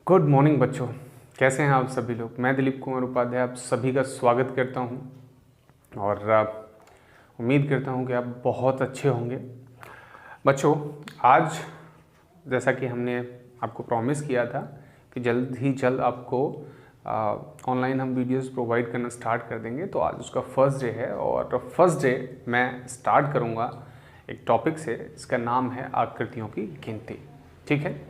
Good morning बच्चों, कैसे हैं आप सभी लोग। मैं दिलीप कुमार उपाध्याय आप सभी का स्वागत करता हूं और उम्मीद करता हूं कि आप बहुत अच्छे होंगे। बच्चों, आज जैसा कि हमने आपको प्रॉमिस किया था कि जल्द ही जल्द आपको ऑनलाइन हम वीडियोस प्रोवाइड करना स्टार्ट कर देंगे, तो आज उसका फर्स्ट डे है और फर्स्ट डे मैं स्टार्ट करूँगा एक टॉपिक से। इसका नाम है आकृतियों की गिनती। ठीक है,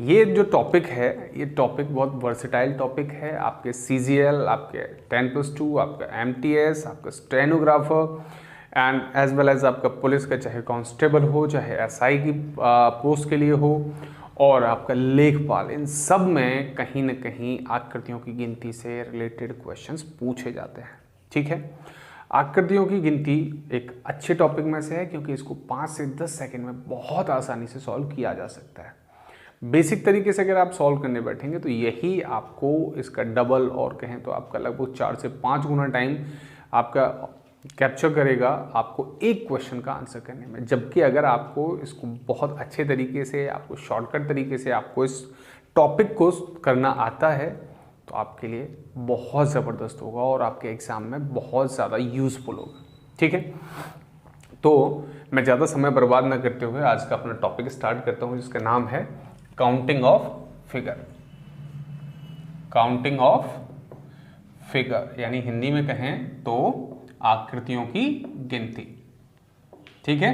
ये जो टॉपिक है ये टॉपिक बहुत वर्सेटाइल टॉपिक है। आपके CGL, आपके 10+2, आपका MTS, आपका stenographer and as well as आपका पुलिस का, चाहे कांस्टेबल हो, चाहे SI की पोस्ट के लिए हो, और आपका लेखपाल, इन सब में कहीं ना कहीं आकृतियों की गिनती से रिलेटेड क्वेश्चंस पूछे जाते हैं। ठीक है, आकृतियों की गिनती एक अच्छे टॉपिक में से है क्योंकि इसको 5 से 10 सेकंड में बहुत आसानी से सॉल्व किया जा सकता है। बेसिक तरीके से अगर आप सॉल्व करने बैठेंगे तो यही आपको इसका डबल, और कहें तो आपका लगभग 4 से 5 गुना टाइम आपका कैप्चर करेगा आपको एक क्वेश्चन का आंसर करने में। जबकि अगर आपको इसको बहुत अच्छे तरीके से, आपको शॉर्टकट तरीके से आपको इस टॉपिक को करना आता है तो आपके लिए बहुत ज़बरदस्त होगा और आपके एग्ज़ाम में बहुत ज़्यादा यूज़फुल होगा। ठीक है, तो मैं ज़्यादा समय बर्बाद ना करते हुए आज का अपना टॉपिक स्टार्ट करता हूँ, जिसका नाम है counting of figure. Counting of figure यानी हिंदी में कहें तो आकृतियों की गिनती। ठीक है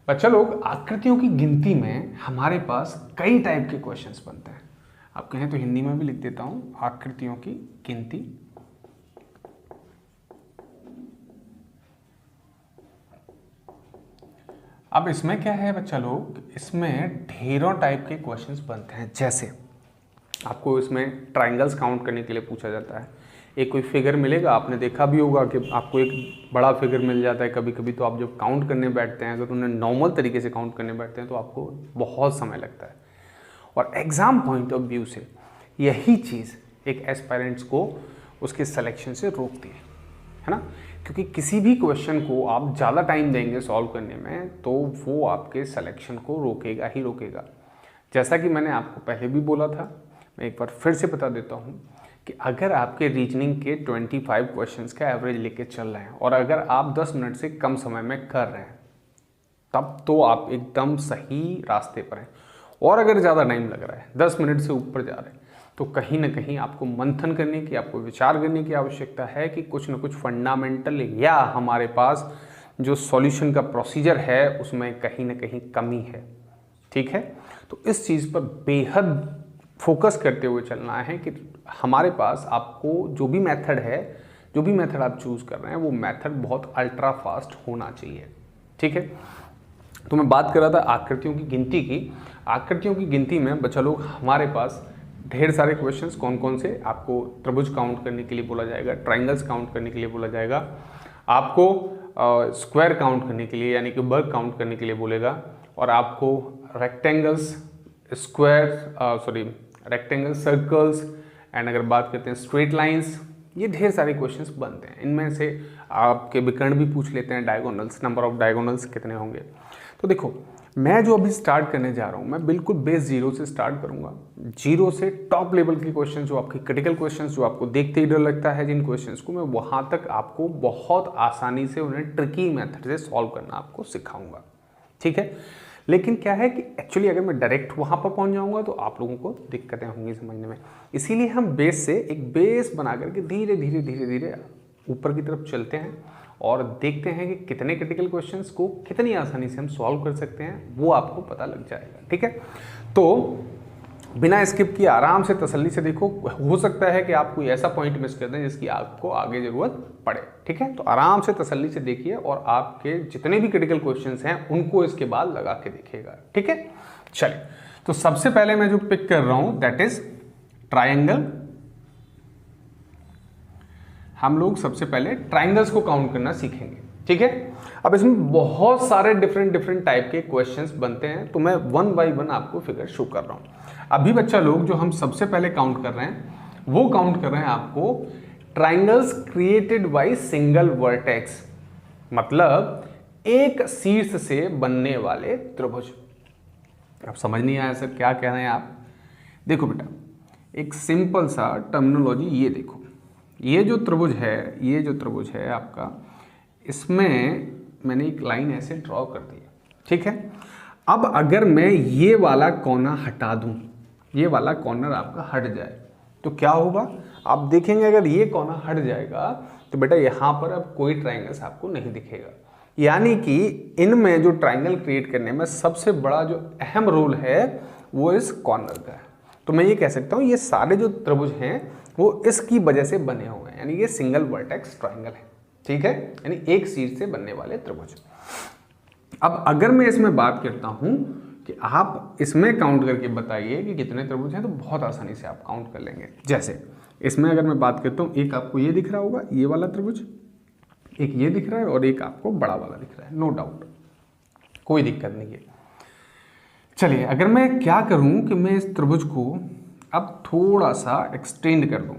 बच्चा लोग, आकृतियों की गिनती में हमारे पास कई टाइप के क्वेश्चंस बनते हैं। आप कहें तो हिंदी में भी लिख देता हूं, आकृतियों की गिनती। अब इसमें क्या है बच्चा लोग, इसमें ढेरों टाइप के क्वेश्चंस बनते हैं। जैसे आपको इसमें ट्राइंगल्स काउंट करने के लिए पूछा जाता है। एक कोई फिगर मिलेगा, आपने देखा भी होगा कि आपको एक बड़ा फिगर मिल जाता है कभी कभी, तो आप जब काउंट करने बैठते हैं, अगर उन्हें नॉर्मल तरीके से काउंट करने बैठते हैं तो आपको बहुत समय लगता है। और एग्ज़ाम पॉइंट ऑफ व्यू से यही चीज़ एक एस्पायरेंट्स को उसके सिलेक्शन से रोकती है ना, क्योंकि किसी भी क्वेश्चन को आप ज़्यादा टाइम देंगे सॉल्व करने में तो वो आपके सिलेक्शन को रोकेगा ही रोकेगा। जैसा कि मैंने आपको पहले भी बोला था, मैं एक बार फिर से बता देता हूँ कि अगर आपके रीजनिंग के 25 क्वेश्चंस का एवरेज लेके चल रहे हैं और अगर आप 10 मिनट से कम समय में कर रहे हैं, तब तो आप एकदम सही रास्ते पर हैं। और अगर ज़्यादा टाइम लग रहा है, 10 मिनट से ऊपर जा रहे हैं, तो कहीं ना कहीं आपको मंथन करने की, आपको विचार करने की आवश्यकता है कि कुछ ना कुछ फंडामेंटल या हमारे पास जो सॉल्यूशन का प्रोसीजर है उसमें कहीं ना कहीं कमी है। ठीक है, तो इस चीज़ पर बेहद फोकस करते हुए चलना है कि हमारे पास आपको जो भी मेथड है, जो भी मेथड आप चूज़ कर रहे हैं, वो मेथड बहुत अल्ट्रा फास्ट होना चाहिए। ठीक है, तो मैं बात कर रहा था आकृतियों की गिनती की। आकृतियों की गिनती में बच्चा लोग हमारे पास ढेर सारे क्वेश्चंस कौन कौन से, आपको त्रिभुज काउंट करने के लिए बोला जाएगा, ट्राइंगल्स काउंट करने के लिए बोला जाएगा, आपको स्क्वायर काउंट करने के लिए यानी कि वर्ग काउंट करने के लिए बोलेगा, और आपको रेक्टेंगल्स, रेक्टेंगल, सर्कल्स एंड अगर बात करते हैं स्ट्रेट लाइंस, ये ढेर सारे क्वेश्चंस बनते हैं। इनमें से आपके विकर्ण भी पूछ लेते हैं, डायगोनल्स, नंबर ऑफ डायगोनल्स कितने होंगे। तो देखो, मैं जो अभी स्टार्ट करने जा रहा हूँ, मैं बिल्कुल बेस जीरो से स्टार्ट करूँगा। जीरो से टॉप लेवल के क्वेश्चन, जो आपके क्रिटिकल क्वेश्चन, जो आपको देखते ही डर लगता है जिन क्वेश्चंस को, मैं वहाँ तक आपको बहुत आसानी से उन्हें ट्रिकी मेथड से सॉल्व करना आपको सिखाऊंगा। ठीक है, लेकिन क्या है कि एक्चुअली अगर मैं डायरेक्ट वहाँ पर पहुँच जाऊँगा तो आप लोगों को दिक्कतें होंगी समझने में। इसीलिए हम बेस से एक बेस बना करके धीरे धीरे धीरे धीरे ऊपर की तरफ चलते हैं और देखते हैं कि कितने क्रिटिकल क्वेश्चंस को कितनी आसानी से हम सॉल्व कर सकते हैं, वो आपको पता लग जाएगा। ठीक है, तो बिना स्किप किए आराम से तसल्ली से देखो। हो सकता है कि आप कोई ऐसा पॉइंट मिस कर दें जिसकी आपको आगे ज़रूरत पड़े। ठीक है, तो आराम से तसल्ली से देखिए और आपके जितने भी क्रिटिकल क्वेश्चंस हैं उनको इसके बाद लगा के देखिएगा। ठीक है, चलिए, तो सबसे पहले मैं जो पिक कर रहा हूं दैट इज ट्राइंगल। हम लोग सबसे पहले ट्राइंगल्स को काउंट करना सीखेंगे। ठीक है, अब इसमें बहुत सारे डिफरेंट टाइप के क्वेश्चंस बनते हैं, तो मैं 1 बाय 1 आपको फिगर शो कर रहा हूं। अभी बच्चा लोग जो हम सबसे पहले काउंट कर रहे हैं वो काउंट कर रहे हैं आपको triangles created by single vertex, मतलब एक शीर्ष से बनने वाले त्रिभुज। अब समझ नहीं आया सर क्या कह रहे हैं आप? देखो बेटा, एक सिंपल सा टर्मिनोलॉजी, ये देखो, ये जो त्रिभुज है आपका, इसमें मैंने एक लाइन ऐसे ड्रॉ कर दी है, ठीक है। अब अगर मैं ये वाला कोना हटा दूं, ये वाला कॉर्नर आपका हट जाए तो क्या होगा? आप देखेंगे अगर ये कोना हट जाएगा तो बेटा यहाँ पर अब कोई ट्राइंगल्स आपको नहीं दिखेगा। यानी कि इनमें जो ट्राइंगल क्रिएट करने में सबसे बड़ा जो अहम रोल है वो इस कॉर्नर का है। तो मैं ये कह सकता हूँ ये सारे जो त्रिभुज हैं वो इसकी वजह से बने हुए हैं, यानी ये सिंगल वर्टेक्स ट्राइंगल है, ठीक है, यानी एक शीट से बनने वाले त्रिभुज। अब अगर मैं इसमें बात करता हूँ कि आप इसमें काउंट करके बताइए कि कितने त्रिभुज हैं, तो बहुत आसानी से आप काउंट कर लेंगे। जैसे इसमें अगर मैं बात करता हूँ, एक आपको ये दिख रहा होगा, ये वाला त्रिभुज, एक ये दिख रहा है और एक आपको बड़ा वाला दिख रहा है, नो डाउट, कोई दिक्कत नहीं है। चलिए अगर मैं क्या करूं कि मैं इस त्रिभुज को अब थोड़ा सा एक्सटेंड कर दूं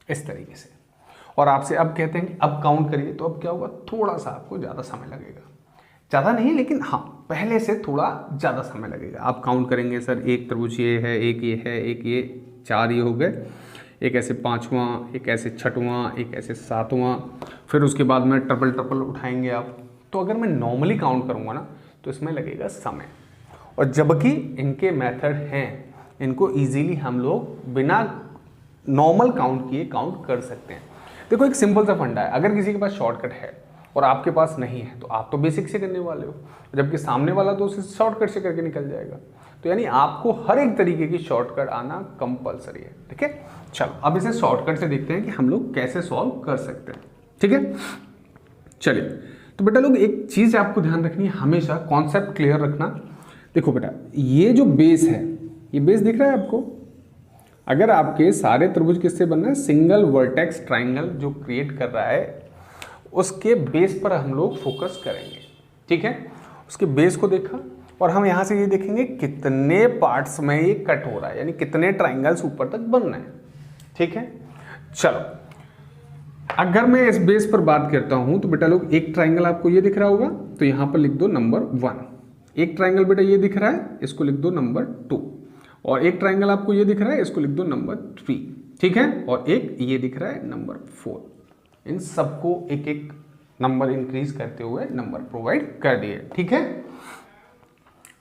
इस तरीके से, और आपसे अब कहते हैं कि अब काउंट करिए, तो अब क्या होगा, थोड़ा सा आपको ज़्यादा समय लगेगा, ज़्यादा नहीं लेकिन हाँ पहले से थोड़ा ज़्यादा समय लगेगा। आप काउंट करेंगे सर एक त्रिभुज ये है, एक ये है, एक ये, 4 ये हो गए, एक ऐसे 5वां, एक ऐसे 6वां, एक ऐसे 7वां, फिर उसके बाद में ट्रिपल उठाएंगे आप। तो अगर मैं नॉर्मली काउंट करूँगा ना तो इसमें लगेगा समय, और जबकि इनके मेथड हैं, इनको इजीली हम लोग बिना नॉर्मल काउंट किए काउंट कर सकते हैं। देखो एक सिंपल सा फंडा है, अगर किसी के पास शॉर्टकट है और आपके पास नहीं है तो आप तो बेसिक से करने वाले हो, जबकि सामने वाला तो उसे शॉर्टकट से करके निकल जाएगा। तो यानी आपको हर एक तरीके की शॉर्टकट आना कंपलसरी है, ठीक है। चलो अब इसे शॉर्टकट से देखते हैं कि हम लोग कैसे सॉल्व कर सकते हैं, ठीक है। चलिए तो बेटा लोग एक चीज़ आपको ध्यान रखनी है, हमेशा कॉन्सेप्ट क्लियर रखना। देखो बेटा ये जो बेस है, ये बेस दिख रहा है आपको, अगर आपके सारे त्रिभुज किससे बन रहे हैं, सिंगल वर्टेक्स ट्राइंगल जो क्रिएट कर रहा है उसके बेस पर हम लोग फोकस करेंगे, ठीक है। उसके बेस को देखा और हम यहाँ से ये देखेंगे कितने पार्ट्स में ये कट हो रहा है, यानी कितने ट्राइंगल्स ऊपर तक बन रहे हैं, ठीक है। चलो अगर मैं इस बेस पर बात करता हूँ तो बेटा लोग एक ट्राइंगल आपको ये दिख रहा होगा, तो यहाँ पर लिख दो नंबर 1। एक ट्राइंगल बेटा ये दिख रहा है, इसको लिख दो नंबर 2, और एक ट्राइंगल आपको ये दिख रहा है, इसको लिख दो नंबर 3, ठीक है, और एक ये दिख रहा है नंबर 4। इन सबको एक एक नंबर इंक्रीज करते हुए नंबर प्रोवाइड कर दिए, ठीक है।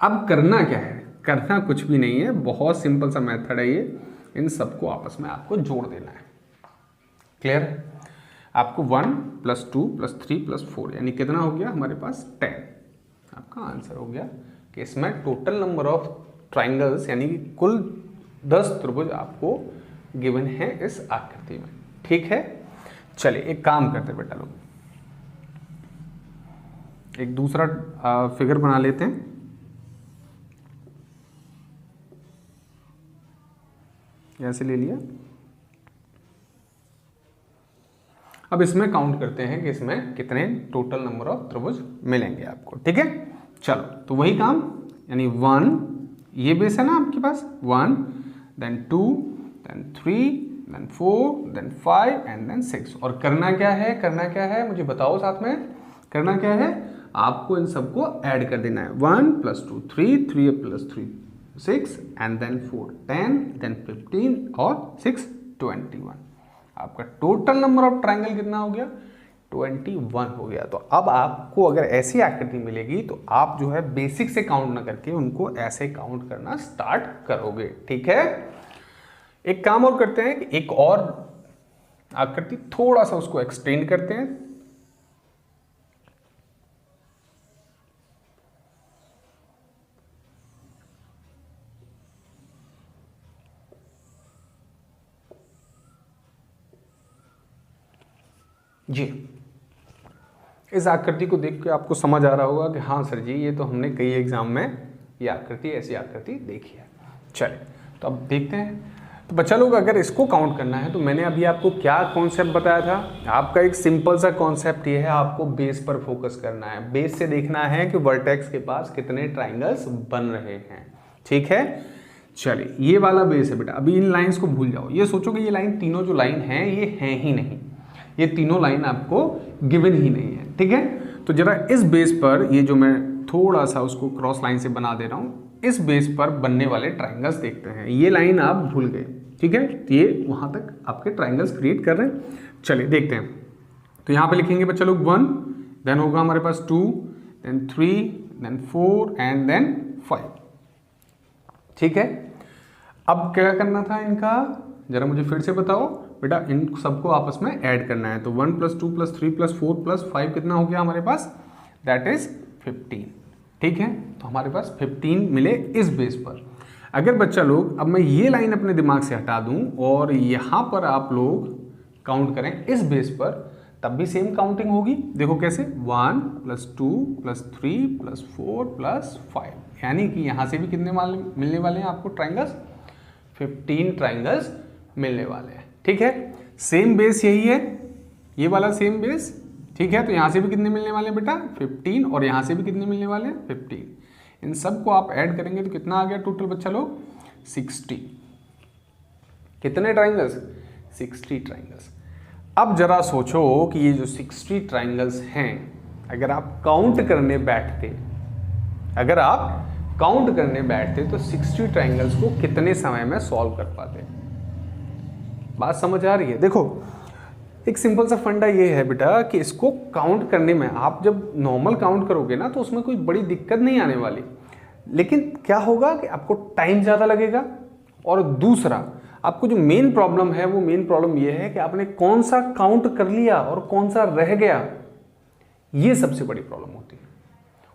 अब करना क्या है, करना कुछ भी नहीं है, बहुत सिंपल सा मेथड है ये, इन सबको आपस में आपको जोड़ देना है, क्लियर है। आपको 1 + 2 + 3 + 4 यानी कितना हो गया हमारे पास 10। आपका आंसर हो गया कि इसमें टोटल नंबर ऑफ ट्राइंगल्स यानी कि कुल 10 त्रिभुज आपको गिवन है इस आकृति में, ठीक है। चलिए एक काम करते बेटा लोग, एक दूसरा फिगर बना लेते हैं। ऐसे ले लिया, अब इसमें काउंट करते हैं कि इसमें कितने टोटल नंबर ऑफ त्रिभुज मिलेंगे आपको, ठीक है। चलो तो वही काम, यानी 1 ये बेस है ना आपके पास, 1 then 2 then 3 then 4 then 5 and then 6। और करना क्या है, करना क्या है मुझे बताओ, साथ में करना क्या है, आपको इन सबको ऐड कर देना है। 1 + 2 3, 3 + 3 6 and then 4 10 then 15 और 6 21। आपका टोटल नंबर ऑफ ट्राइंगल कितना हो गया, 21 हो गया। तो अब आपको अगर ऐसी आकृति मिलेगी तो आप जो है बेसिक से काउंट ना करके उनको ऐसे काउंट करना स्टार्ट करोगे, ठीक है। एक काम और करते हैं कि एक और आकृति थोड़ा सा उसको एक्सटेंड करते हैं। जी इस आकृति को देख के आपको समझ आ रहा होगा कि हाँ सर जी ये तो हमने कई एग्जाम में ये आकृति, ऐसी आकृति देखी है। चलिए तो अब देखते हैं। तो बच्चा लोग अगर इसको काउंट करना है तो मैंने अभी आपको क्या कॉन्सेप्ट बताया था, आपका एक सिंपल सा कॉन्सेप्ट ये है, आपको बेस पर फोकस करना है। बेस से देखना है कि वर्टेक्स के पास कितने ट्राइंगल्स बन रहे हैं, ठीक है। चलिए ये वाला बेस है बेटा, अभी इन लाइन्स को भूल जाओ, ये सोचो कि ये लाइन, तीनों जो लाइन है ये हैं ही नहीं, ये तीनों लाइन आपको गिवन ही नहीं है, ठीक है। तो जरा इस बेस पर ये जो मैं थोड़ा सा उसको क्रॉस लाइन से बना दे रहा हूँ। इस बेस पर बनने वाले ट्राइंगल्स देखते हैं। ये लाइन आप भूल गए, ठीक है, तो ये वहाँ तक आपके ट्राइंगल्स क्रिएट कर रहे हैं। चलिए देखते हैं। तो यहाँ पे लिखेंगे बच्चा लोग 1, देन होगा हमारे पास 2, देन 3, देन 4 एंड देन 5। ठीक है, अब क्या करना था इनका, जरा मुझे फिर से बताओ बेटा। इन सबको आपस में ऐड करना है। तो 1 + 2 + 3 + 4 + 5 कितना हो गया हमारे पास, दैट इज 15। ठीक है, तो हमारे पास 15 मिले इस बेस पर। अगर बच्चा लोग अब मैं ये लाइन अपने दिमाग से हटा दूं और यहाँ पर आप लोग काउंट करें इस बेस पर, तब भी सेम काउंटिंग होगी। देखो कैसे, 1 + 2 + 3 + 4 + 5, यानी कि यहाँ से भी कितने मिलने वाले हैं आपको ट्राइंगल्स, 15 ट्राइंगल्स मिलने वाले हैं। ठीक है, सेम बेस यही है, ये वाला सेम बेस। ठीक है, तो यहाँ से भी कितने मिलने वाले हैं बेटा, 15, और यहाँ से भी कितने मिलने वाले हैं, 15। इन सबको आप ऐड करेंगे तो कितना आ गया टोटल बच्चा लोग, 60। कितने ट्राइंगल्स, 60 ट्राइंगल्स। अब जरा सोचो कि ये जो 60 ट्राइंगल्स हैं, अगर आप काउंट करने बैठते, अगर आप काउंट करने बैठते तो 60 ट्राइंगल्स को कितने समय में सॉल्व कर पाते। बात समझ आ रही है। देखो एक सिंपल सा फंडा ये है बेटा कि इसको काउंट करने में आप जब नॉर्मल काउंट करोगे ना तो उसमें कोई बड़ी दिक्कत नहीं आने वाली, लेकिन क्या होगा कि आपको टाइम ज़्यादा लगेगा। और दूसरा आपको जो मेन प्रॉब्लम है वो मेन प्रॉब्लम ये है कि आपने कौन सा काउंट कर लिया और कौन सा रह गया, ये सबसे बड़ी प्रॉब्लम होती है।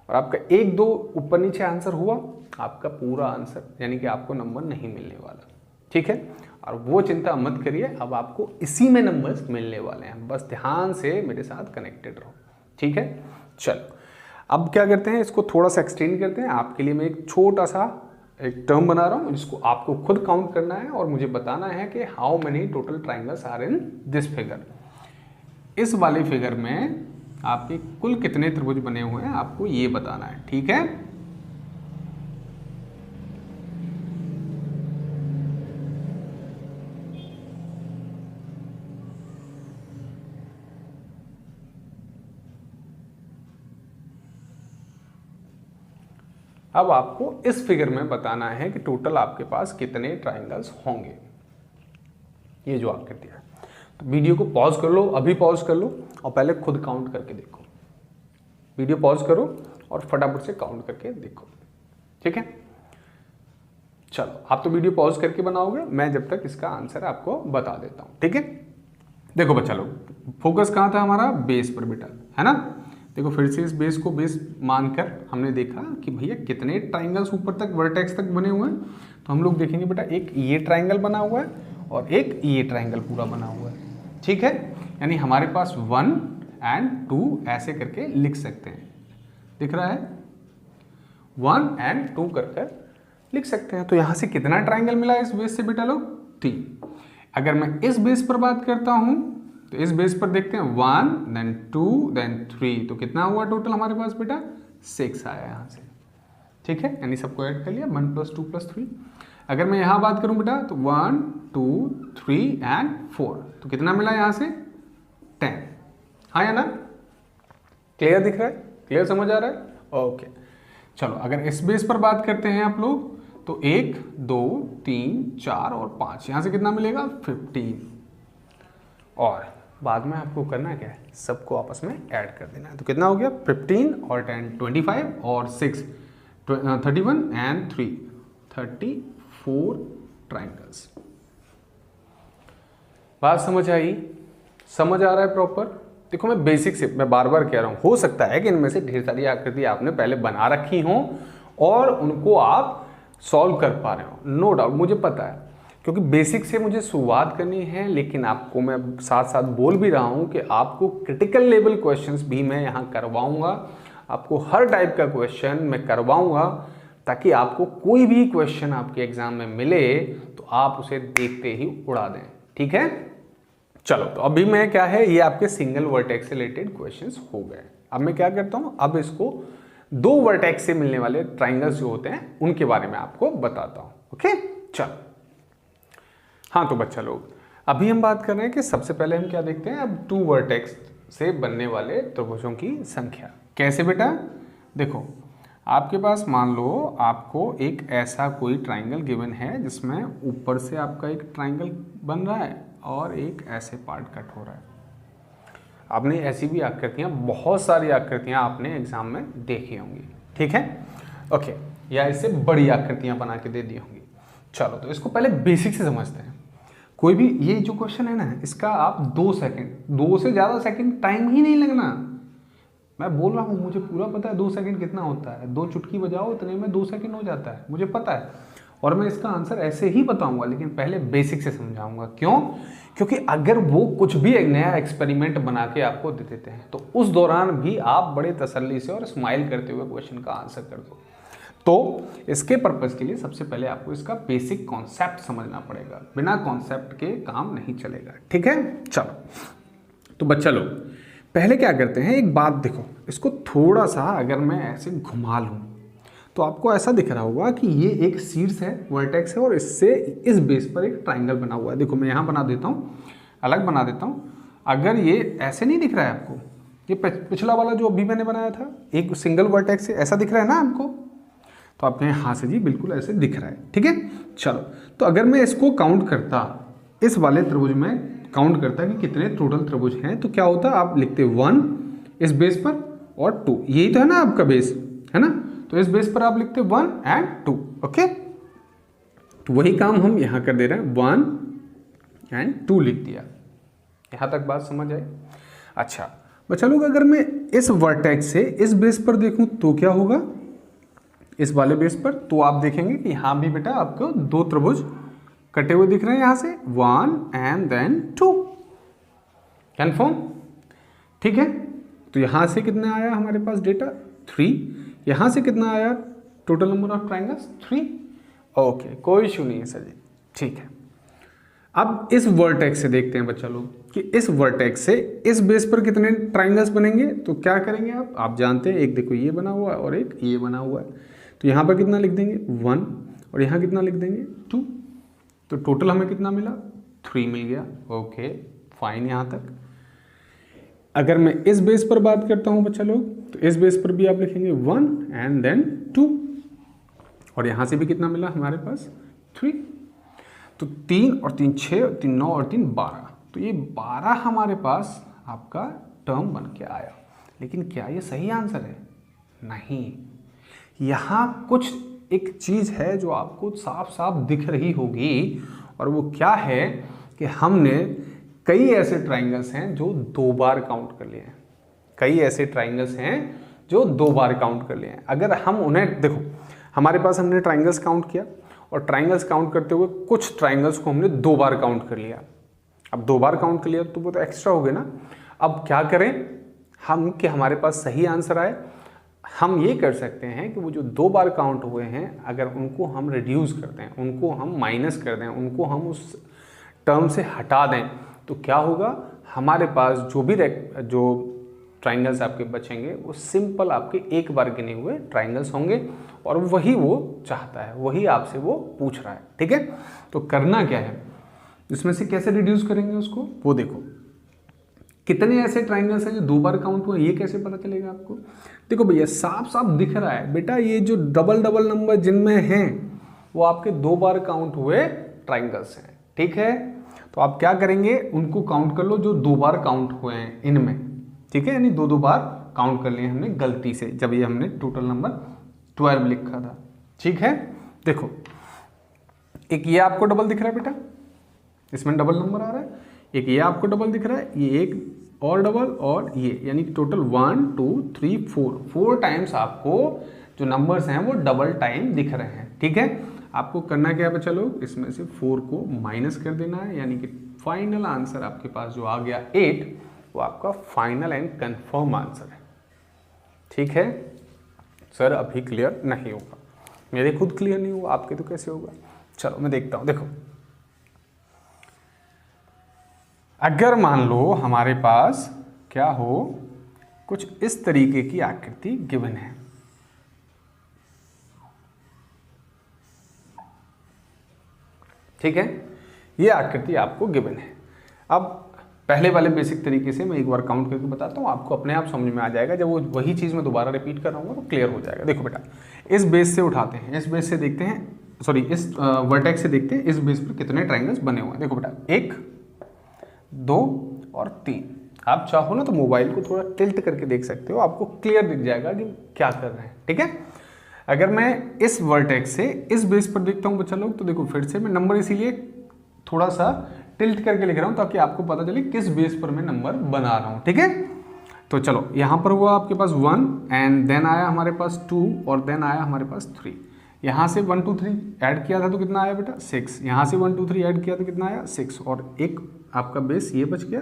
और आपका 1-2 ऊपर नीचे आंसर हुआ, आपका पूरा आंसर यानी कि आपको नंबर नहीं मिलने वाला। ठीक है, और वो चिंता मत करिए, अब आपको इसी में नंबर्स मिलने वाले हैं, बस ध्यान से मेरे साथ कनेक्टेड रहो। ठीक है, चलो अब क्या करते हैं, इसको थोड़ा सा एक्सटेंड करते हैं। आपके लिए मैं एक छोटा सा एक टर्म बना रहा हूँ जिसको आपको खुद काउंट करना है और मुझे बताना है कि how many total triangles are in this figure. इस वाले फिगर में आपके कुल कितने त्रिभुज बने हुए हैं आपको ये बताना है। ठीक है, अब आपको इस फिगर में बताना है कि टोटल आपके पास कितने ट्राइंगल्स होंगे, ये जो आपके दिया है। तो वीडियो को पॉज कर लो, अभी पॉज कर लो और पहले खुद काउंट करके देखो। वीडियो पॉज करो और फटाफट से काउंट करके देखो। ठीक है, चलो आप तो वीडियो पॉज करके बनाओगे, मैं जब तक इसका आंसर आपको बता देता हूं। ठीक है, देखो बच्चा लोग, फोकस कहाँ था हमारा, बेस पर बेटा, है ना। देखो फिर से इस बेस को बेस मानकर हमने देखा कि भैया कितने ट्राइंगल्स ऊपर तक वर्टेक्स तक बने हुए हैं। तो हम लोग देखेंगे बेटा, एक ये ट्राइंगल बना हुआ है और एक ये ट्राइंगल पूरा बना हुआ है। ठीक है, यानी हमारे पास 1 और 2 ऐसे करके लिख सकते हैं, दिख रहा है, 1 और 2 कर लिख सकते हैं। तो यहाँ से कितना ट्राइंगल मिला इस बेस से बेटा लोग, 3। अगर मैं इस बेस पर बात करता हूँ तो इस बेस पर देखते हैं 1, then 2, then 3, तो कितना हुआ टोटल हमारे पास बेटा, 6 आया यहाँ से। ठीक है, यानी सबको ऐड कर लिया, 1 + 2 + 3। अगर मैं यहाँ बात करूँ बेटा तो 1, 2, 3 और 4, तो कितना मिला यहाँ से, 10। हाँ या ना, क्लियर दिख रहा है, क्लियर समझ आ रहा है। ओके, चलो अगर इस बेस पर बात करते हैं आप लोग तो 1, 2, 3, 4 और 5, यहाँ से कितना मिलेगा, 15। और बाद में आपको करना क्या है, सबको आपस में ऐड कर देना है। तो कितना हो गया, 15 और 10 25 और 6 31 और 3 34 ट्राइंगल्स। बात समझ आई, समझ आ रहा है प्रॉपर। देखो मैं बेसिक से मैं बार बार कह रहा हूँ, हो सकता है कि इनमें से ढेर सारी आकृति आपने पहले बना रखी हो और उनको आप सॉल्व कर पा रहे हो, नो डाउट, मुझे पता है, क्योंकि बेसिक से मुझे शुरुआत करनी है। लेकिन आपको मैं साथ साथ बोल भी रहा हूँ कि आपको क्रिटिकल लेवल क्वेश्चंस भी मैं यहाँ करवाऊँगा, आपको हर टाइप का क्वेश्चन मैं करवाऊँगा, ताकि आपको कोई भी क्वेश्चन आपके एग्जाम में मिले तो आप उसे देखते ही उड़ा दें। ठीक है, चलो तो अभी मैं क्या है, ये आपके सिंगल वर्टेक्स से रिलेटेड क्वेश्चंस हो गए। अब मैं क्या करता हूँ, अब इसको 2 वर्टेक्स से मिलने वाले ट्राइंगल्स जो होते हैं उनके बारे में आपको बताता हूँ। ओके, चलो हाँ, तो बच्चा लोग अभी हम बात कर रहे हैं कि सबसे पहले हम क्या देखते हैं, अब 2 वर्टेक्स से बनने वाले त्रिभुजों की संख्या। कैसे बेटा, देखो आपके पास मान लो आपको एक ऐसा कोई ट्राइंगल गिवन है जिसमें ऊपर से आपका एक ट्राइंगल बन रहा है और एक ऐसे पार्ट कट हो रहा है। आपने ऐसी भी आकृतियाँ, बहुत सारी आकृतियाँ आपने एग्जाम में देखी होंगी, ठीक है, ओके, या इससे बड़ी आकृतियाँ बना के दे दी होंगी। चलो तो इसको पहले बेसिक से समझते हैं। कोई भी ये जो क्वेश्चन है ना, इसका आप 2 सेकंड, 2 से ज़्यादा सेकंड टाइम ही नहीं लगना। मैं बोल रहा हूँ, मुझे पूरा पता है 2 सेकंड कितना होता है, 2 चुटकी बजाओ इतने में 2 सेकंड हो जाता है, मुझे पता है। और मैं इसका आंसर ऐसे ही बताऊंगा, लेकिन पहले बेसिक से समझाऊंगा। क्यों? क्योंकि अगर वो कुछ भी एक नया एक्सपेरिमेंट बना के आपको दे देते हैं तो उस दौरान भी आप बड़े तसल्ली से और स्माइल करते हुए क्वेश्चन का आंसर कर दो। तो इसके पर्पस के लिए सबसे पहले आपको इसका बेसिक कॉन्सेप्ट समझना पड़ेगा, बिना कॉन्सेप्ट के काम नहीं चलेगा, ठीक है। चलो तो बच्चा लोग पहले क्या करते हैं, एक बात देखो, इसको थोड़ा सा अगर मैं ऐसे घुमा लूँ तो आपको ऐसा दिख रहा होगा कि ये एक शीर्ष है, वर्टेक्स है, और इससे इस बेस पर एक ट्राइंगल बना हुआ है। देखो मैं यहाँ बना देता हूँ, अलग बना देता हूँ। अगर ये ऐसे नहीं दिख रहा है आपको, ये पिछला वाला जो अभी मैंने बनाया था एक सिंगल वर्टेक्स से, ऐसा दिख रहा है ना आपको, तो आप कहें हाँ से जी बिल्कुल ऐसे दिख रहा है, ठीक है। चलो तो अगर मैं इसको काउंट करता, इस वाले त्रिभुज में काउंट करता कि कितने टोटल त्रिभुज हैं, तो क्या होता, आप लिखते 1 इस बेस पर और 2, यही तो है ना आपका बेस, है ना, तो इस बेस पर आप लिखते 1 एंड 2, ओके। तो वही काम हम यहाँ कर दे रहे हैं, 1 एंड 2 लिख दिया। यहाँ तक बात समझ आई? अच्छा बच्चा लोग, अगर मैं इस वर्टेक्स से इस बेस पर देखूं तो क्या होगा, इस वाले बेस पर, तो आप देखेंगे कि यहाँ भी बेटा आपको 2 त्रिभुज कटे हुए दिख रहे हैं, यहाँ से 1 एंड देन 2, कन्फर्म, ठीक है। तो यहाँ से कितना आया हमारे पास डेटा 3, यहाँ से कितना आया total number of triangles 3, okay, कोई इशू नहीं है सर जी, ठीक है। अब इस वर्टेक्स से देखते हैं बच्चा लोग कि इस वर्टेक्स से इस बेस पर कितने ट्राइंगल्स बनेंगे। तो क्या करेंगे आप जानते हैं, एक देखो ये बना हुआ है और एक ये बना हुआ है, तो यहाँ पर कितना लिख देंगे 1 और यहाँ कितना लिख देंगे 2, तो टोटल हमें कितना मिला 3 मिल गया, ओके फाइन। यहाँ तक अगर मैं इस बेस पर बात करता हूँ बच्चा लोग, तो इस बेस पर भी आप लिखेंगे 1 एंड देन 2, और यहाँ से भी कितना मिला हमारे पास 3, तो 3 और 3 6 और 3 9 और 3 12, तो ये 12 हमारे पास आपका टर्म बन के आया। लेकिन क्या ये सही आंसर है? नहीं, यहाँ कुछ एक चीज़ है जो आपको साफ साफ दिख रही होगी, और वो क्या है कि हमने कई ऐसे ट्राइंगल्स हैं जो 2 बार काउंट कर लिए हैं, कई ऐसे ट्राइंगल्स हैं जो 2 बार काउंट कर लिए हैं। अगर हम उन्हें देखो, हमारे पास हमने ट्राइंगल्स काउंट किया, और ट्राइंगल्स काउंट करते हुए कुछ ट्राइंगल्स को हमने 2 बार काउंट कर लिया। अब 2 बार काउंट कर लिया तो वो तो एक्स्ट्रा हो गए ना। अब क्या करें हम कि हमारे पास सही आंसर आए? हम ये कर सकते हैं कि वो जो 2 बार काउंट हुए हैं, अगर उनको हम रिड्यूस कर दें, उनको हम माइनस कर दें, उनको हम उस टर्म से हटा दें, तो क्या होगा, हमारे पास जो ट्राइंगल्स आपके बचेंगे वो सिंपल आपके 1 बार गिने हुए ट्राइंगल्स होंगे, और वही वो चाहता है, वही आपसे वो पूछ रहा है, ठीक है। तो करना क्या है, इसमें से कैसे रिड्यूस करेंगे उसको, वो देखो। कितने ऐसे ट्राइंगल्स हैं जो 2 बार काउंट हुए, ये कैसे पता चलेगा आपको? देखो भैया साफ साफ दिख रहा है बेटा, ये जो डबल डबल नंबर जिनमें हैं वो आपके 2 बार काउंट हुए ट्राइंगल्स हैं, ठीक है। तो आप क्या करेंगे, उनको काउंट कर लो जो 2 बार काउंट हुए हैं इनमें, ठीक है, यानी 2 बार काउंट कर लिए हमने गलती से, जब ये हमने टोटल नंबर 12 लिखा था, ठीक है। देखो एक ये आपको डबल दिख रहा है बेटा, इसमें डबल नंबर आ रहा है, एक ये आपको डबल दिख रहा है, ये एक और डबल, और ये, यानी टोटल 1 2 3 4 टाइम्स आपको जो नंबर्स हैं वो डबल टाइम दिख रहे हैं, ठीक है। आपको करना क्या है बच्चा लोग, इसमें से 4 को माइनस कर देना है, यानी कि फाइनल आंसर आपके पास जो आ गया 8, वो आपका फाइनल एंड कंफर्म आंसर है, ठीक है। सर अभी क्लियर नहीं होगा, मेरे खुद क्लियर नहीं हुआ, आपके तो कैसे होगा? चलो मैं देखता हूँ। देखो अगर मान लो हमारे पास क्या हो, कुछ इस तरीके की आकृति गिवन है, ठीक है, ये आकृति आपको गिवन है। अब पहले वाले बेसिक तरीके से मैं एक बार काउंट करके बताता हूँ, आपको अपने आप समझ में आ जाएगा। जब वो वही चीज़ मैं दोबारा रिपीट कर रहा हूँ तो क्लियर हो जाएगा। देखो बेटा, इस बेस से उठाते हैं, इस बेस से देखते हैं, सॉरी इस वर्टेक्स से देखते हैं इस बेस पर कितने ट्राइंगल्स बने हुए हैं। देखो बेटा, 1 2 और 3। आप चाहो ना तो मोबाइल को थोड़ा टिल्ट करके देख सकते हो, आपको क्लियर दिख जाएगा कि क्या कर रहे हैं। ठीक है, अगर मैं इस वर्टेक्स से इस बेस पर देखता हूँ बच्चा लोग, तो देखो फिर से मैं नंबर इसीलिए थोड़ा सा टिल्ट करके लिख रहा हूँ ताकि आपको पता चले किस बेस पर मैं नंबर बना रहा हूँ। ठीक है, तो चलो यहाँ पर हुआ आपके पास 1 एंड देन आया हमारे पास 2 और देन आया हमारे पास 3। यहाँ से 1 2 3 ऐड किया था तो कितना आया बेटा 6। यहाँ से 1 2 3 ऐड किया तो कितना आया 6 और एक आपका बेस ये बच गया।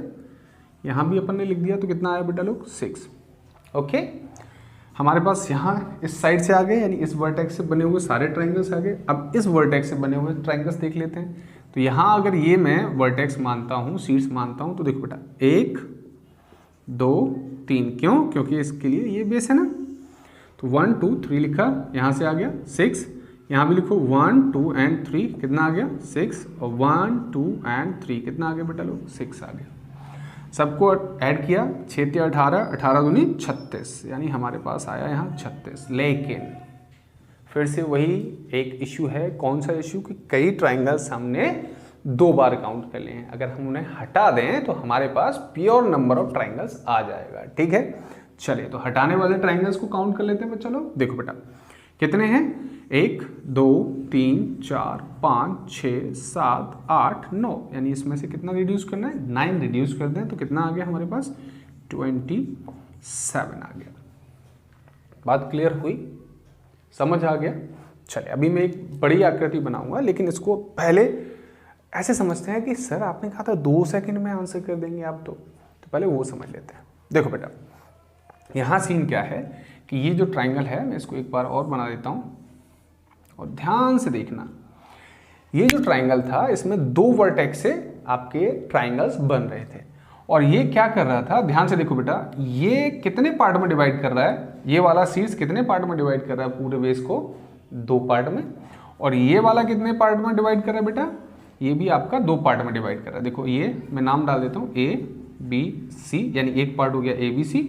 यहाँ भी अपन ने लिख दिया तो कितना आया बेटा लोग 6। ओके, हमारे पास यहाँ इस साइड से आ गए, यानी इस वर्टेक्स से बने हुए सारे ट्राइंगल्स आ गए। अब इस वर्टेक्स से बने हुए ट्राइंगल्स देख लेते हैं। तो यहाँ अगर ये मैं वर्टेक्स मानता हूँ, शीर्ष मानता हूँ, तो देखो बेटा 1 2 3, क्यों? क्योंकि इसके लिए ये बेस है ना। तो 1 2 3 लिखा, यहाँ से आ गया 6, यहाँ भी लिखो 1 2 एंड 3, कितना आ गया 6, और 1 2 एंड 3 कितना आ गया बेटा लोग 6 आ गया। सबको ऐड किया, 6 × 18, 18 दूनी 36, यानी हमारे पास आया यहाँ 36। लेकिन फिर से वही एक इशू है। कौन सा इशू? कि कई ट्राइंगल्स हमने 2 बार काउंट कर लिए हैं। अगर हम उन्हें हटा दें तो हमारे पास प्योर नंबर ऑफ ट्राइंगल्स आ जाएगा। ठीक है, चलिए तो हटाने वाले ट्राइंगल्स को काउंट कर लेते हैं बच्चा लोग। देखो बेटा कितने हैं, 1 2 3 4 5 6 7 8 9, यानी इसमें से कितना रिड्यूस करना है 9 रिड्यूस कर दें तो कितना आ गया हमारे पास 27 आ गया। बात क्लियर हुई, समझ आ गया? चलिए अभी मैं एक बड़ी आकृति बनाऊंगा, लेकिन इसको पहले ऐसे समझते हैं कि सर आपने कहा था 2 सेकंड में आंसर कर देंगे आप, तो पहले वो समझ लेते हैं। देखो बेटा यहाँ सीन क्या है कि ये जो ट्राइंगल है, मैं इसको एक बार और बना देता हूँ और ध्यान से देखना। ये जो ट्राइंगल था इसमें 2 वर्टेक्स से आपके ट्राइंगल्स बन रहे थे और ये क्या कर रहा था, ध्यान से देखो बेटा, ये कितने पार्ट में डिवाइड कर रहा है, ये वाला शीर्ष कितने पार्ट में डिवाइड कर रहा है पूरे बेस को 2 पार्ट में, और ये वाला कितने पार्ट में डिवाइड कर रहा है बेटा, ये भी आपका 2 पार्ट में डिवाइड कर रहा है। देखो ये मैं नाम डाल देता हूँ ABC, यानी एक पार्ट हो गया ABC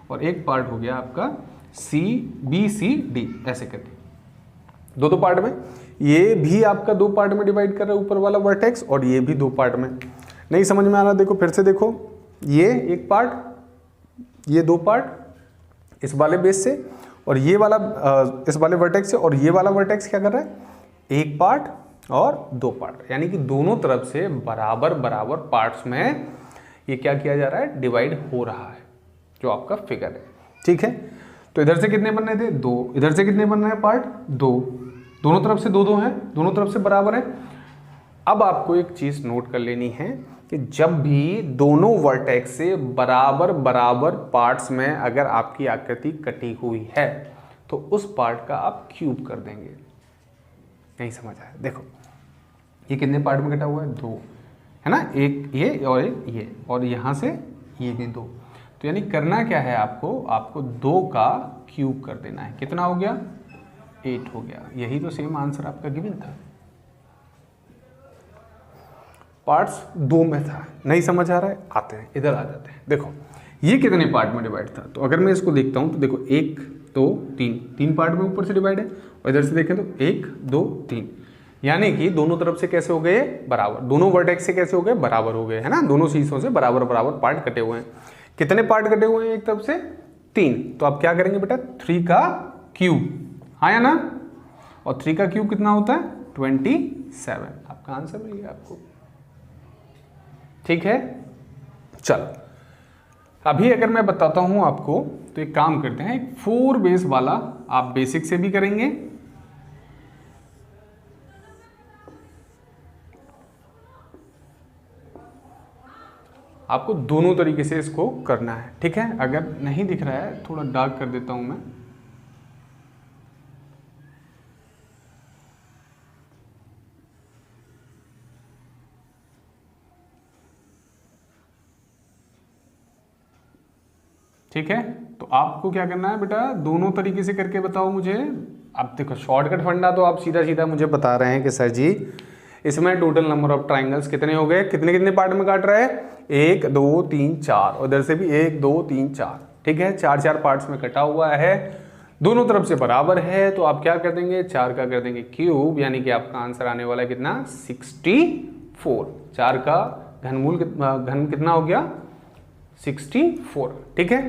और एक पार्ट हो गया आपका CBCD, ऐसे करके 2 पार्ट में। ये भी आपका 2 पार्ट में डिवाइड कर रहा है ऊपर वाला वर्टेक्स, और ये भी 2 पार्ट में। नहीं समझ में आ रहा, देखो फिर से देखो, ये एक पार्ट, ये 2 पार्ट इस वाले बेस से, और ये वाला इस वाले वर्टेक्स से, और ये वाला वर्टेक्स क्या कर रहा है 1 पार्ट और 2 पार्ट, यानी कि दोनों तरफ से बराबर बराबर पार्ट्स में ये क्या किया जा रहा है, डिवाइड हो रहा है, जो आपका फिगर है। ठीक है, तो इधर से कितने बन रहे थे 2, इधर से कितने बन रहे हैं पार्ट 2, दोनों तरफ से 2 हैं, दोनों तरफ से बराबर है। अब आपको एक चीज नोट कर लेनी है कि जब भी दोनों वर्टेक्स से बराबर बराबर पार्ट्स में अगर आपकी आकृति कटी हुई है तो उस पार्ट का आप क्यूब कर देंगे। नहीं समझ आया? देखो ये कितने पार्ट में कटा हुआ है 2, है ना, एक ये और एक ये, और यहाँ से ये भी 2, तो यानी करना क्या है आपको 2 का क्यूब कर देना है। कितना हो गया 8 हो गया। यही तो सेम आंसर आपका गिवन था, पार्ट्स 2 में था। नहीं समझ आ रहा है, आते हैं इधर आ जाते हैं। देखो ये कितने पार्ट में डिवाइड था, तो अगर मैं इसको देखता हूँ तो देखो 1 2 3 पार्ट में ऊपर से डिवाइड है, और इधर से देखें तो 1 2 3, यानी कि दोनों तरफ से कैसे हो गए बराबर, दोनों वर्टेक्स से कैसे हो गए बराबर हो गए, है ना, दोनों शीर्षों से बराबर बराबर पार्ट कटे हुए हैं। कितने पार्ट कटे हुए हैं एक तरफ से 3, तो आप क्या करेंगे बेटा 3 का क्यूब, हाँ या ना, और 3 का क्यूब कितना होता है 27, आपका आंसर मिल गया आपको। ठीक है, चलो अभी अगर मैं बताता हूं आपको, तो एक काम करते हैं, एक 4 बेस वाला आप बेसिक से भी करेंगे, आपको दोनों तरीके से इसको करना है। ठीक है, अगर नहीं दिख रहा है थोड़ा डार्क कर देता हूं मैं, ठीक है। तो आपको क्या करना है बेटा, दोनों तरीके से करके बताओ मुझे। अब देखो शॉर्टकट फंडा तो आप सीधा सीधा मुझे बता रहे हैं कि सर जी इसमें टोटल नंबर ऑफ ट्राइंगल्स कितने हो गए, कितने कितने पार्ट में काट रहा है, 1 2 3 4, उधर से भी 1 2 3 4, ठीक है, 4 4 पार्ट्स में कटा हुआ है, दोनों तरफ से बराबर है, तो आप क्या कर देंगे, 4 का कर देंगे क्यूब, यानी कि आपका आंसर आने वाला है कितना, 64। 4 का घन कितना हो गया, 64, ठीक है,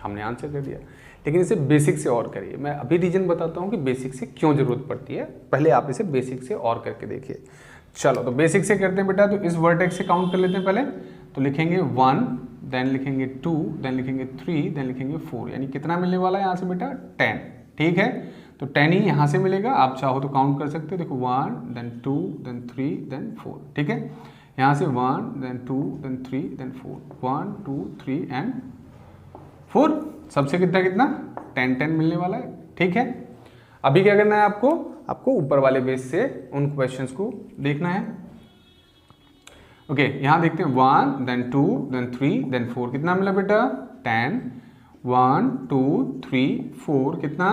हमने आंसर कर दिया। लेकिन इसे बेसिक से और करिए, मैं अभी रीजन बताता हूँ कि बेसिक से क्यों जरूरत पड़ती है, पहले आप इसे बेसिक से और करके देखिए। चलो तो बेसिक से करते हैं बेटा, तो इस वर्टेक्स से काउंट कर लेते हैं पहले, तो लिखेंगे 1, देन लिखेंगे 2, देन लिखेंगे 3, देन लिखेंगे 4, यानी कितना मिलने वाला है यहाँ से बेटा, 10, ठीक है, तो 10 ही यहाँ से मिलेगा, आप चाहो तो काउंट कर सकते हो, देखो 1, देन 2, देन 3, देन 4, ठीक है, यहाँ से 1, देन 2, देन 3, देन 4, 1 2 3 एंड 4, सबसे कितना कितना 10 10 मिलने वाला है, ठीक है। अभी क्या करना है आपको ऊपर वाले बेस से उन क्वेश्चंस को देखना है। ओके, यहाँ देखते हैं 1, देन 2, देन 3, देन 4, कितना मिला बेटा, 10, 1 2 3 4, कितना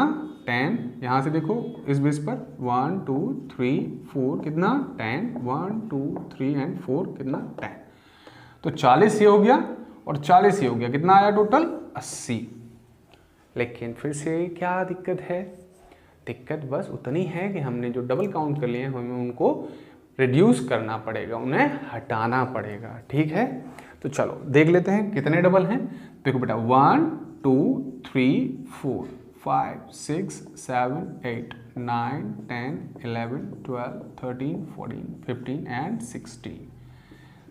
10, यहाँ से देखो इस बेस पर 1 2 3 4, कितना 10, 1 2 3 एंड 4, कितना 10, तो 40 ये हो गया और 40 ये हो गया, कितना आया टोटल, 80। लेकिन फिर से क्या दिक्कत है, दिक्कत बस उतनी है कि हमने जो डबल काउंट कर लिए हैं हमें उनको रिड्यूस करना पड़ेगा, उन्हें हटाना पड़ेगा, ठीक है। तो चलो देख लेते हैं कितने डबल हैं। देखो बेटा 1 2 3 4 5 6 7 8 9 10 11 12 13 14 15 एंड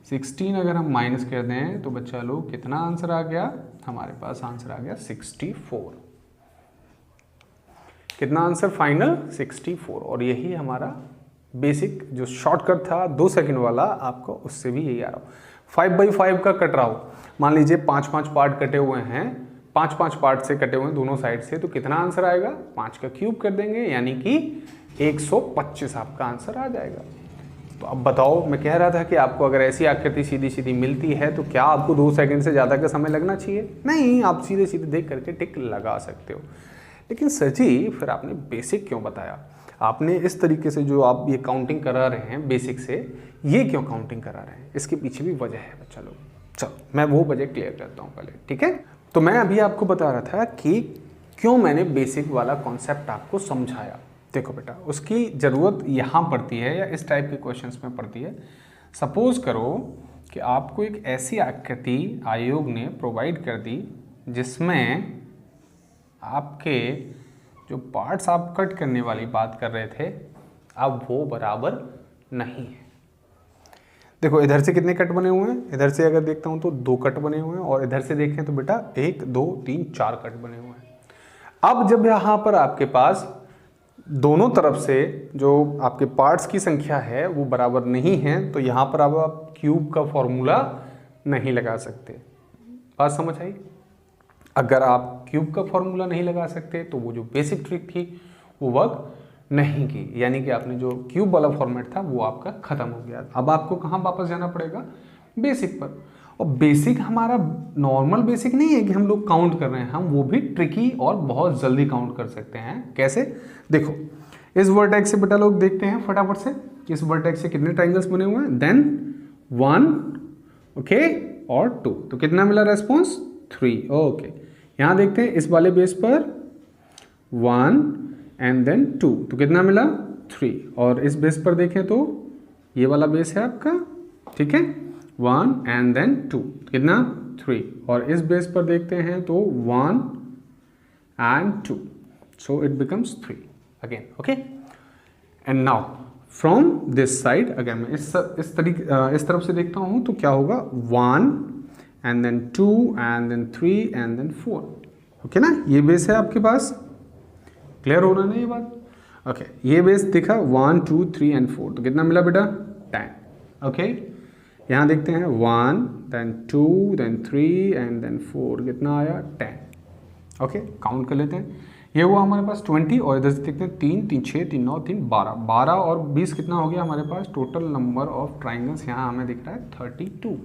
16 अगर हम माइनस कर दें तो बच्चा लोग कितना आंसर आ गया, हमारे पास आंसर आ गया 64। कितना आंसर फाइनल, 64। और यही हमारा बेसिक जो शॉर्टकट था 2 सेकंड वाला, आपको उससे भी यही आ रहा हो। 5x5 का कट रहा हो, मान लीजिए 5 पार्ट कटे हुए हैं, 5 पार्ट से कटे हुए हैं दोनों साइड से, तो कितना आंसर आएगा, 5 का क्यूब कर देंगे, यानी कि 125 आपका आंसर आ जाएगा। तो अब बताओ, मैं कह रहा था कि आपको अगर ऐसी आकृति सीधी सीधी मिलती है तो क्या आपको 2 सेकंड से ज़्यादा का समय लगना चाहिए, नहीं, आप सीधे सीधे देख करके टिक लगा सकते हो। लेकिन सर जी फिर आपने बेसिक क्यों बताया, आपने इस तरीके से जो आप ये काउंटिंग करा रहे हैं बेसिक से, ये क्यों काउंटिंग करा रहे हैं, इसके पीछे भी वजह है बच्चा लोग। चलो मैं वो वजह क्लियर करता हूँ पहले, ठीक है। तो मैं अभी आपको बता रहा था कि क्यों मैंने बेसिक वाला कॉन्सेप्ट आपको समझाया। देखो बेटा, उसकी ज़रूरत यहाँ पड़ती है या इस टाइप के क्वेश्चंस में पड़ती है। सपोज करो कि आपको एक ऐसी आकृति आयोग ने प्रोवाइड कर दी जिसमें आपके जो पार्ट्स आप कट करने वाली बात कर रहे थे अब वो बराबर नहीं है। देखो इधर से कितने कट बने हुए हैं, इधर से अगर देखता हूँ तो 2 कट बने हुए हैं, और इधर से देखें तो बेटा 1 2 3 4 कट बने हुए हैं। अब जब यहाँ पर आपके पास दोनों तरफ से जो आपके पार्ट्स की संख्या है वो बराबर नहीं है, तो यहाँ पर अब आप क्यूब का फॉर्मूला नहीं लगा सकते। बात समझ आई? अगर आप क्यूब का फॉर्मूला नहीं लगा सकते तो वो जो बेसिक ट्रिक थी वो वर्क नहीं की, यानी कि आपने जो क्यूब वाला फॉर्मेट था वो आपका खत्म हो गया। अब आपको कहाँ वापस जाना पड़ेगा, बेसिक पर। और बेसिक हमारा नॉर्मल बेसिक नहीं है कि हम लोग काउंट कर रहे हैं, हम वो भी ट्रिकी और बहुत जल्दी काउंट कर सकते हैं। कैसे, देखो इस वर्टेक्स से बेटा लोग देखते हैं फटाफट से, इस वर्टेक्स से कितने ट्राइंगल्स बने हुए हैं, देन 1 ओके और 2, तो कितना मिला रेस्पॉन्स 3 ओके। यहाँ देखते हैं इस वाले बेस पर 1 एंड देन 2, तो कितना मिला 3, और इस बेस पर देखें तो ये वाला बेस है आपका, ठीक है, 1 एंड देन 2, कितना 3, और इस बेस पर देखते हैं तो 1 and 2, so it becomes 3 again, okay. And now from this side again मैं इस तरफ से देखता हूँ तो क्या होगा, 1 and then 2 and then 3 and then 4, okay ना। ये बेस है आपके पास, क्लियर हो रहा है ना ये बात, ओके। ये बेस दिखा 1 2 3 एंड 4, तो कितना मिला बेटा 10, ओके। यहाँ देखते हैं 1 देन 2 देन 3 एंड देन 4, कितना आया 10, ओके। काउंट कर लेते हैं, ये हुआ हमारे पास 20, और इधर से देखते हैं 3 3 6 3 9 3 12, 12 और 20 कितना हो गया हमारे पास, टोटल नंबर ऑफ ट्राइंगल्स यहाँ हमें दिख रहा है 32।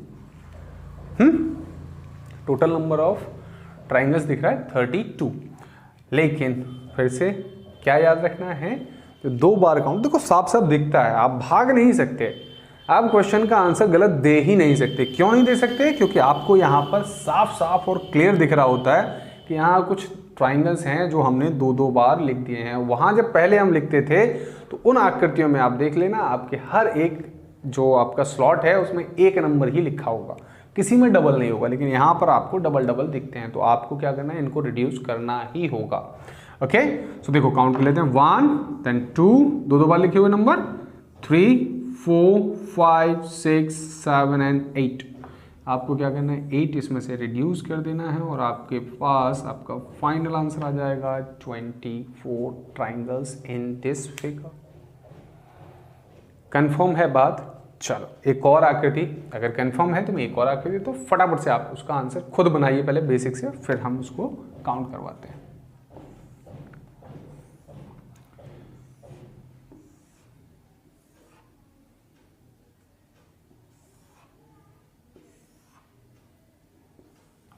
टोटल नंबर ऑफ ट्राइंगल्स दिख रहा है 32। लेकिन फिर से क्या याद रखना है, तो 2 बार काउंट, देखो साफ साफ दिखता है, आप भाग नहीं सकते, आप क्वेश्चन का आंसर गलत दे ही नहीं सकते। क्यों नहीं दे सकते? क्योंकि आपको यहाँ पर साफ साफ और क्लियर दिख रहा होता है कि यहाँ कुछ ट्राइंगल्स हैं जो हमने 2-2 बार लिख दिए हैं। वहाँ जब पहले हम लिखते थे तो उन आकृतियों में आप देख लेना, आपके हर एक जो आपका स्लॉट है उसमें 1 नंबर ही लिखा होगा, किसी में डबल नहीं होगा, लेकिन यहाँ पर आपको डबल डबल दिखते हैं। तो आपको क्या करना है, इनको रिड्यूस करना ही होगा। ओके, सो देखो काउंट कर लेते हैं, 1 देन 2, 2 बार लिखे हुए नंबर, 3 4 5 6 7 एंड 8। आपको क्या करना है, 8 इसमें से रिड्यूस कर देना है और आपके पास आपका फाइनल आंसर आ जाएगा 24 triangles in this figure. Confirm है बात? चलो एक और आकृति, अगर कंफर्म है तो मैं एक और आकृति, तो फटाफट से आप उसका आंसर खुद बनाइए पहले बेसिक से, फिर हम उसको काउंट करवाते हैं।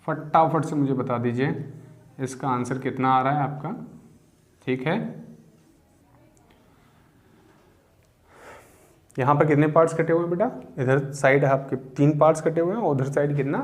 फटाफट से मुझे बता दीजिए इसका आंसर कितना आ रहा है आपका। ठीक है, यहाँ पर कितने पार्ट्स कटे हुए हैं बेटा? इधर साइड आपके 3 पार्ट्स कटे हुए हैं और उधर साइड कितना,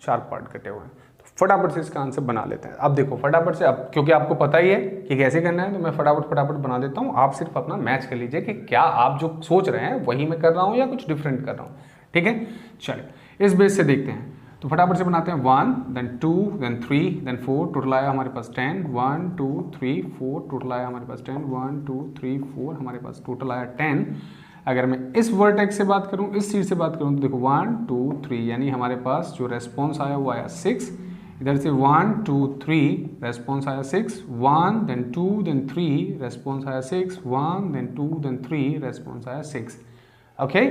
4 पार्ट कटे हुए हैं। तो फटाफट से इसका आंसर बना लेते हैं। अब देखो फटाफट से, अब क्योंकि आपको पता ही है कि कैसे करना है, तो मैं फटाफट बना देता हूँ। आप सिर्फ अपना मैच कर लीजिए कि क्या आप जो सोच रहे हैं वही मैं कर रहा हूँ या कुछ डिफरेंट कर रहा हूँ। ठीक है, चलिए इस बेस से देखते हैं। तो फटाफट से बनाते हैं, 1 देन 2 देन 3 देन 4, टोटल आया हमारे पास 10, 1 2 3 4, टोटल आया हमारे पास 10, 1 2 3 4, हमारे पास टोटल आया 10। अगर मैं इस वर्टेक्स से बात करूं, इस सीट से बात करूं, तो देखो 1 2 3, यानी हमारे पास जो रेस्पॉन्स आया वो आया 6। इधर से 1 2 3 रेस्पॉन्स आया 6, 1 देन 2 देन 3 रेस्पॉन्स आया 6, 1 देन 2 देन 3 रेस्पॉन्स आया 6। ओके,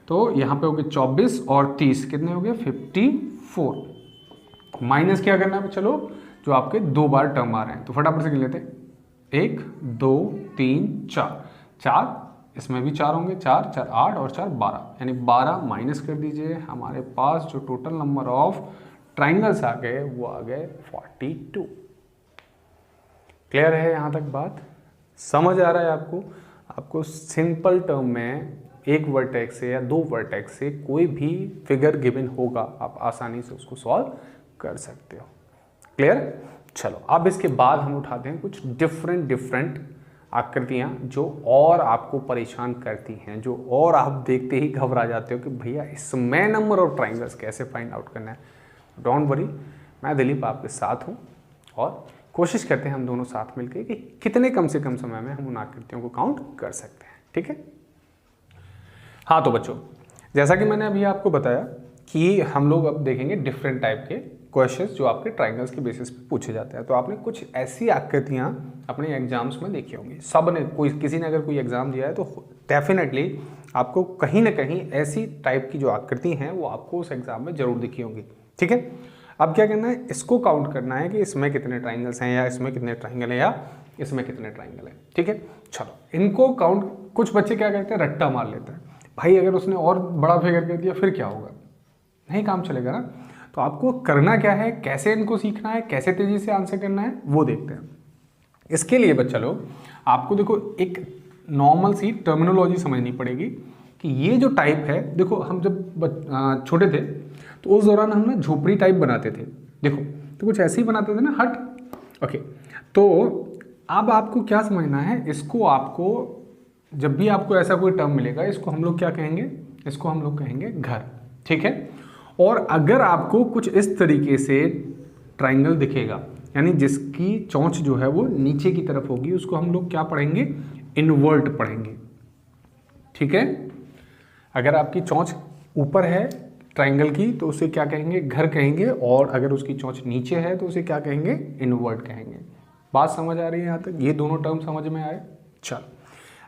तो यहाँ पे हो गए 24 और 30, कितने हो गए, 54। माइनस क्या करना है, चलो जो आपके 2 बार टर्म आ रहे हैं, तो फटाफट से गिन लेते हैं। 1 2 3 4, इसमें भी 4 होंगे, 4 4 8 और 4 12, यानी 12 माइनस कर दीजिए। हमारे पास जो टोटल नंबर ऑफ ट्राइंगल्स आ गए वो आ गए 42। क्लियर है यहाँ तक बात? समझ आ रहा है आपको? आपको सिंपल टर्म में एक वर्टेक्स से या 2 वर्टेक्स से कोई भी फिगर गिवन होगा, आप आसानी से उसको सॉल्व कर सकते हो। क्लियर? चलो अब इसके बाद हम उठाते हैं कुछ डिफरेंट आकृतियाँ जो और आपको परेशान करती हैं, जो और आप देखते ही घबरा जाते हो कि भैया इसमें नंबर ऑफ ट्राइंगल्स कैसे फाइंड आउट करना है। डोंट वरी, मैं दिलीप आपके साथ हूँ और कोशिश करते हैं हम दोनों साथ मिलकर कि कितने कम से कम समय में हम उन आकृतियों को काउंट कर सकते हैं। ठीक है? हाँ तो बच्चों, जैसा कि मैंने अभी आपको बताया कि हम लोग अब देखेंगे डिफरेंट टाइप के क्वेश्चंस जो आपके ट्राइंगल्स के बेसिस पे पूछे जाते हैं। तो आपने कुछ ऐसी आकृतियाँ अपने एग्जाम्स में देखी होंगी, सब ने, कोई किसी ने अगर कोई एग्जाम दिया है तो डेफिनेटली आपको कहीं ना कहीं ऐसी टाइप की जो आकृति हैं वो आपको उस एग्जाम में जरूर दिखी होंगी। ठीक है, अब क्या करना है, इसको काउंट करना है कि इसमें कितने ट्राइंगल्स हैं या इसमें कितने ट्राइंगल हैं या इसमें कितने ट्राइंगल हैं। ठीक है, चलो इनको काउंट, कुछ बच्चे क्या करते हैं, रट्टा मार लेते हैं, भाई अगर उसने और बड़ा फिगर कर दिया फिर क्या होगा, नहीं काम चलेगा ना। तो आपको करना क्या है, कैसे इनको सीखना है, कैसे तेजी से आंसर करना है, वो देखते हैं। इसके लिए बच्चा लोग आपको देखो एक नॉर्मल सी टर्मिनोलॉजी समझनी पड़ेगी कि ये जो टाइप है, देखो हम जब छोटे थे तो उस दौरान हम ना झोपड़ी टाइप बनाते थे, देखो तो कुछ ऐसे ही बनाते थे ना, हट। ओके, तो अब आपको क्या समझना है, इसको आपको जब भी आपको ऐसा कोई टर्म मिलेगा, इसको हम लोग क्या कहेंगे, इसको हम लोग कहेंगे घर। ठीक है, और अगर आपको कुछ इस तरीके से ट्राइंगल दिखेगा, यानी जिसकी चोंच जो है वो नीचे की तरफ होगी, उसको हम लोग क्या पढ़ेंगे, इनवर्ट पढ़ेंगे। ठीक है, अगर आपकी चोंच ऊपर है ट्राइंगल की तो उसे क्या कहेंगे, घर कहेंगे, और अगर उसकी चोंच नीचे है तो उसे क्या कहेंगे, इनवर्ट कहेंगे। बात समझ आ रही है यहाँ तक? ये दोनों टर्म समझ में आए? चल,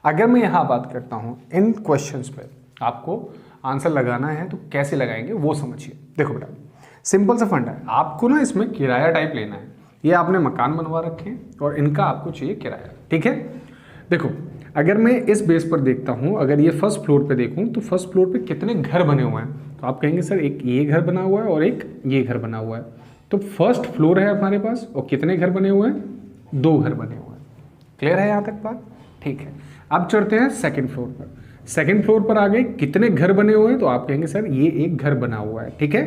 अगर मैं यहाँ बात करता हूँ इन क्वेश्चंस पे, आपको आंसर लगाना है तो कैसे लगाएंगे वो समझिए। देखो बेटा, सिंपल सा फंडा है, आपको ना इसमें किराया टाइप लेना है। ये आपने मकान बनवा रखे हैं और इनका आपको चाहिए किराया। ठीक है, देखो अगर मैं इस बेस पर देखता हूँ, अगर ये फर्स्ट फ्लोर पे देखूँ तो फर्स्ट फ्लोर पे कितने घर बने हुए हैं, तो आप कहेंगे सर एक ये घर बना हुआ है और एक ये घर बना हुआ है। तो फर्स्ट फ्लोर है हमारे पास और कितने घर बने हुए हैं, 2 घर बने हुए हैं। क्लियर है यहाँ तक बात? ठीक है, अब चढ़ते हैं सेकंड फ्लोर पर। सेकंड फ्लोर पर आ गए, कितने घर बने हुए हैं, तो आप कहेंगे सर ये एक घर बना हुआ है, ठीक है,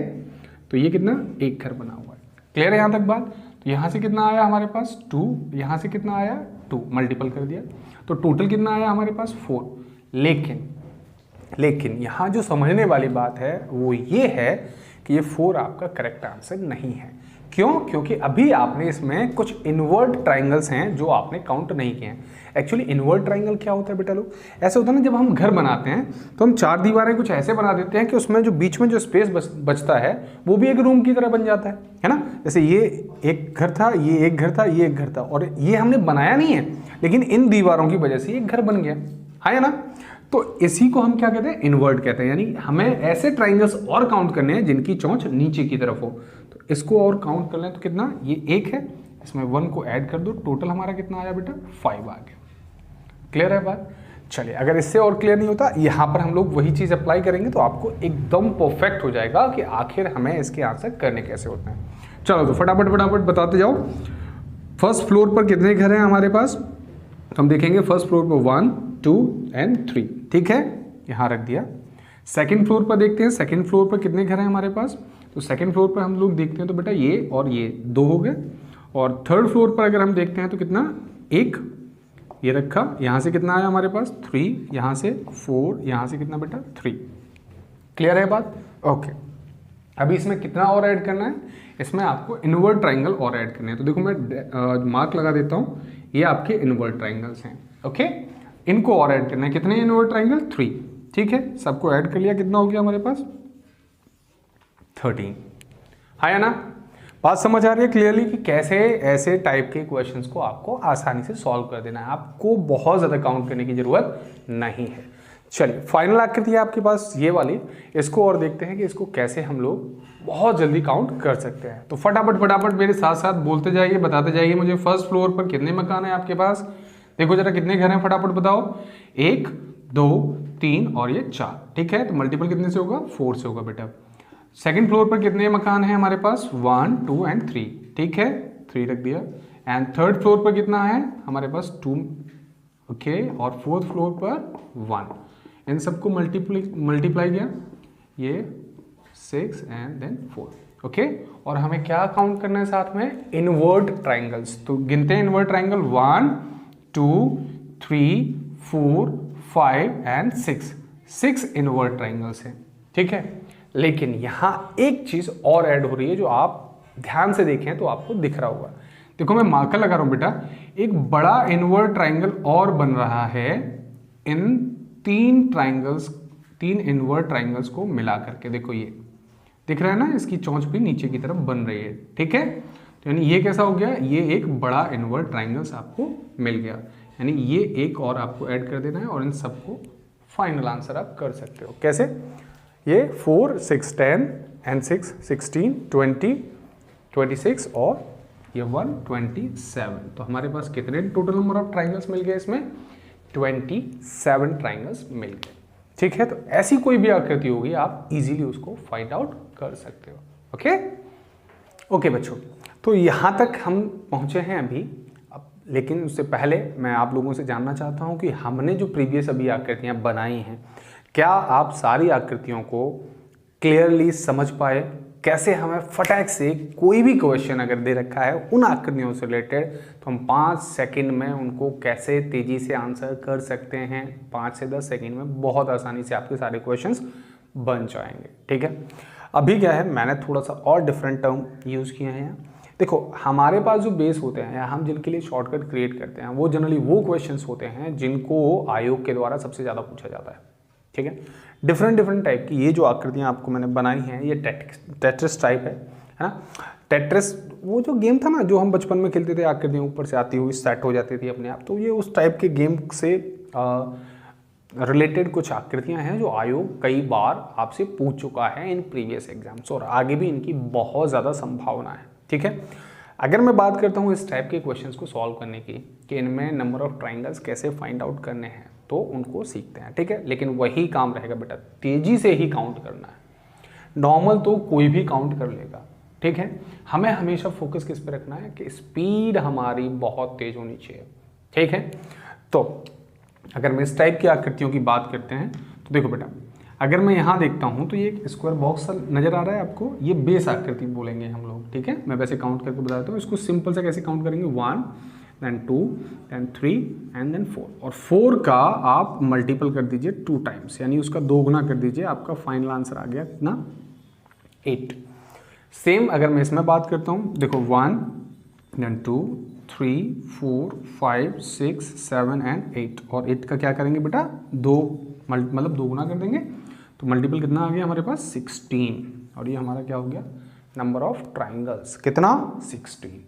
तो ये कितना, एक घर बना हुआ है। क्लियर है यहाँ तक बात। तो यहाँ से कितना आया हमारे पास 2, यहाँ से कितना आया 2, मल्टीपल कर दिया, तो टोटल कितना आया हमारे पास 4। लेकिन यहाँ जो समझने वाली बात है वो ये है कि ये 4 आपका करेक्ट आंसर नहीं है। क्यों? क्योंकि अभी आपने इसमें कुछ इनवर्ट ट्राइंगल्स हैं जो आपने काउंट नहीं किए हैं। एक्चुअली इनवर्ट ट्राइंगल क्या होता है बेटा लोग, ऐसे होता है ना, जब हम घर बनाते हैं तो हम 4 दीवारें कुछ ऐसे बना देते हैं कि उसमें जो बीच में जो स्पेस बचता है वो भी एक रूम की तरह बन जाता है ना। जैसे ये एक घर था, ये एक घर था, ये एक घर था, और ये हमने बनाया नहीं है, लेकिन इन दीवारों की वजह से एक घर बन गया, है ना। तो इसी को हम क्या कहते हैं, इनवर्ट कहते हैं। यानी हमें ऐसे ट्राइंगल्स और काउंट करने हैं जिनकी चोंच नीचे की तरफ हो। तो इसको और काउंट कर लें तो कितना, ये 1 है, इसमें 1 को ऐड कर दो, टोटल हमारा कितना आया बेटा, 5 आ गया। क्लियर है बात। चलिए, अगर इससे और क्लियर नहीं होता, यहाँ पर हम लोग वही चीज़ अप्लाई करेंगे तो आपको एकदम परफेक्ट हो जाएगा कि आखिर हमें इसके आंसर करने कैसे होते हैं। चलो तो फटाफट बताते जाओ। फर्स्ट फ्लोर पर कितने घर हैं हमारे पास, तो हम देखेंगे फर्स्ट फ्लोर पर 1, 2 एंड 3, ठीक है, यहाँ रख दिया। सेकंड फ्लोर पर देखते हैं, सेकंड फ्लोर पर कितने घर हैं हमारे पास, तो सेकंड फ्लोर पर हम लोग देखते हैं तो बेटा ये और ये 2 हो गए। और थर्ड फ्लोर पर अगर हम देखते हैं तो कितना, 1 ये रखा, यहाँ से कितना आया हमारे पास 3, यहाँ से 4, यहाँ से कितना बेटा 3। क्लियर है बात, ओके। अभी इसमें कितना और ऐड करना है, इसमें आपको इनवर्ट ट्राइंगल और ऐड करने हैं। तो देखो मैं मार्क लगा देता हूँ, ये आपके इनवर्ट ट्राइंगल्स हैं, ओके। इनको और ऐड करना है, कितने इनवर्ट ट्राइंगल, 3, ठीक है, सबको ऐड कर लिया, कितना हो गया हमारे पास 13, है ना। बात समझ आ रही है क्लियरली कि कैसे ऐसे टाइप के क्वेश्चंस को आपको आसानी से सॉल्व कर देना है, आपको बहुत ज़्यादा काउंट करने की जरूरत नहीं है। चलिए, फाइनल आकृति है आपके पास ये वाली, इसको और देखते हैं कि इसको कैसे हम लोग बहुत जल्दी काउंट कर सकते हैं। तो फटाफट मेरे साथ साथ बोलते जाइए, बताते जाइए मुझे, फर्स्ट फ्लोर पर कितने मकान हैं आपके पास, देखो जरा कितने घर हैं, फटाफट बताओ। 1, 2, 3 और ये 4, ठीक है, तो मल्टीपल कितने से होगा, 4 से होगा बेटा। सेकंड फ्लोर पर कितने मकान हैं हमारे पास, 1, 2 एंड 3, ठीक है, 3 रख दिया। एंड थर्ड फ्लोर पर कितना है हमारे पास, 2, ओके, और फोर्थ फ्लोर पर 1, इन सबको मल्टीप्लाई किया, ये 6 एंड देन 4, ओके। और हमें क्या काउंट करना है साथ में, इनवर्ट ट्राइंगल्स। तो गिनते हैं invert triangle, 1, 2, 3, 4, 5 and 6 invert triangles हैं, ठीक है। लेकिन यहाँ एक चीज और ऐड हो रही है जो आप ध्यान से देखें तो आपको दिख रहा होगा। देखो मैं मार्कर लगा रहा हूं बेटा, एक बड़ा इनवर्ट ट्राइंगल और बन रहा है इन 3 इनवर्ट ट्राइंगल्स को मिला करके। देखो ये दिख रहा है ना, इसकी चोंच भी नीचे की तरफ बन रही है, ठीक है। तो यानी ये कैसा हो गया, ये एक बड़ा इनवर्ट ट्राइंगल्स आपको मिल गया। यानी ये एक और आपको ऐड कर देना है और इन सबको फाइनल आंसर आप कर सकते हो। कैसे, ये 4, 6, 10 एंड 6, 16, 20, 26 और ये 1, 27। तो हमारे पास कितने टोटल नंबर ऑफ ट्राइंगल्स मिल गए इसमें, 27 ट्राइंगल्स मिल गए, ठीक है। तो ऐसी कोई भी आकृति होगी आप इजीली उसको फाइंड आउट कर सकते हो, ओके बच्चों। तो यहाँ तक हम पहुँचे हैं अभी। लेकिन उससे पहले मैं आप लोगों से जानना चाहता हूँ कि हमने जो प्रीवियस अभी आकृतियाँ बनाई हैं, क्या आप सारी आकृतियों को क्लियरली समझ पाए, कैसे हमें फटाक से कोई भी क्वेश्चन अगर दे रखा है उन आकृतियों से रिलेटेड तो हम 5 सेकंड में उनको कैसे तेज़ी से आंसर कर सकते हैं। 5 से 10 सेकंड में बहुत आसानी से आपके सारे क्वेश्चंस बन जाएंगे, ठीक है। अभी क्या है, मैंने थोड़ा सा और डिफरेंट टर्म यूज़ किए हैं। देखो हमारे पास जो बेस होते हैं, हम जिनके लिए शॉर्टकट क्रिएट करते हैं, वो जनरली वो क्वेश्चंस होते हैं जिनको आयोग के द्वारा सबसे ज़्यादा पूछा जाता है, ठीक है। डिफरेंट टाइप की ये जो आकृतियाँ आपको मैंने बनाई हैं, ये टेट्रिस टाइप है ना। टेट्रिस वो जो गेम था ना, जो हम बचपन में खेलते थे, आकृतियाँ ऊपर से आती हुई सेट हो जाती थी अपने आप, तो ये उस टाइप के गेम से रिलेटेड कुछ आकृतियाँ हैं जो आयोग कई बार आपसे पूछ चुका है इन प्रीवियस एग्जाम्स, और आगे भी इनकी बहुत ज़्यादा संभावना है, ठीक है। अगर मैं बात करता हूँ इस टाइप के क्वेश्चंस को सॉल्व करने की कि इनमें नंबर ऑफ ट्राइंगल्स कैसे फाइंड आउट करने हैं, तो उनको सीखते हैं, ठीक है। लेकिन वही काम रहेगा बेटा, तेजी से ही काउंट करना है। नॉर्मल तो कोई भी काउंट कर लेगा, ठीक है। हमें हमेशा फोकस किस पे रखना है कि स्पीड हमारी बहुत तेज होनी चाहिए, ठीक है। तो अगर मैं इस टाइप की आकृतियों की बात करते हैं तो देखो बेटा, अगर मैं यहाँ देखता हूँ तो ये एक स्क्वायर बॉक्स नज़र आ रहा है आपको, ये बेस आकृति बोलेंगे हम लोग, ठीक है। मैं वैसे काउंट करके बता देता हूँ, इसको सिंपल से कैसे काउंट करेंगे, 1 then 2 then 3 and then 4, और 4 का आप मल्टीपल कर दीजिए 2 टाइम्स, यानी उसका 2 गुना कर दीजिए, आपका फाइनल आंसर आ गया कितना, 8। सेम अगर मैं इसमें बात करता हूँ, देखो 1 then 2 3 4 5 6 7 and 8, और 8 का क्या करेंगे बेटा, 2 मतलब 2 गुना कर देंगे, तो मल्टीपल कितना आ गया हमारे पास, 16, और ये हमारा क्या हो गया, नंबर ऑफ ट्राइंगल्स कितना, 16।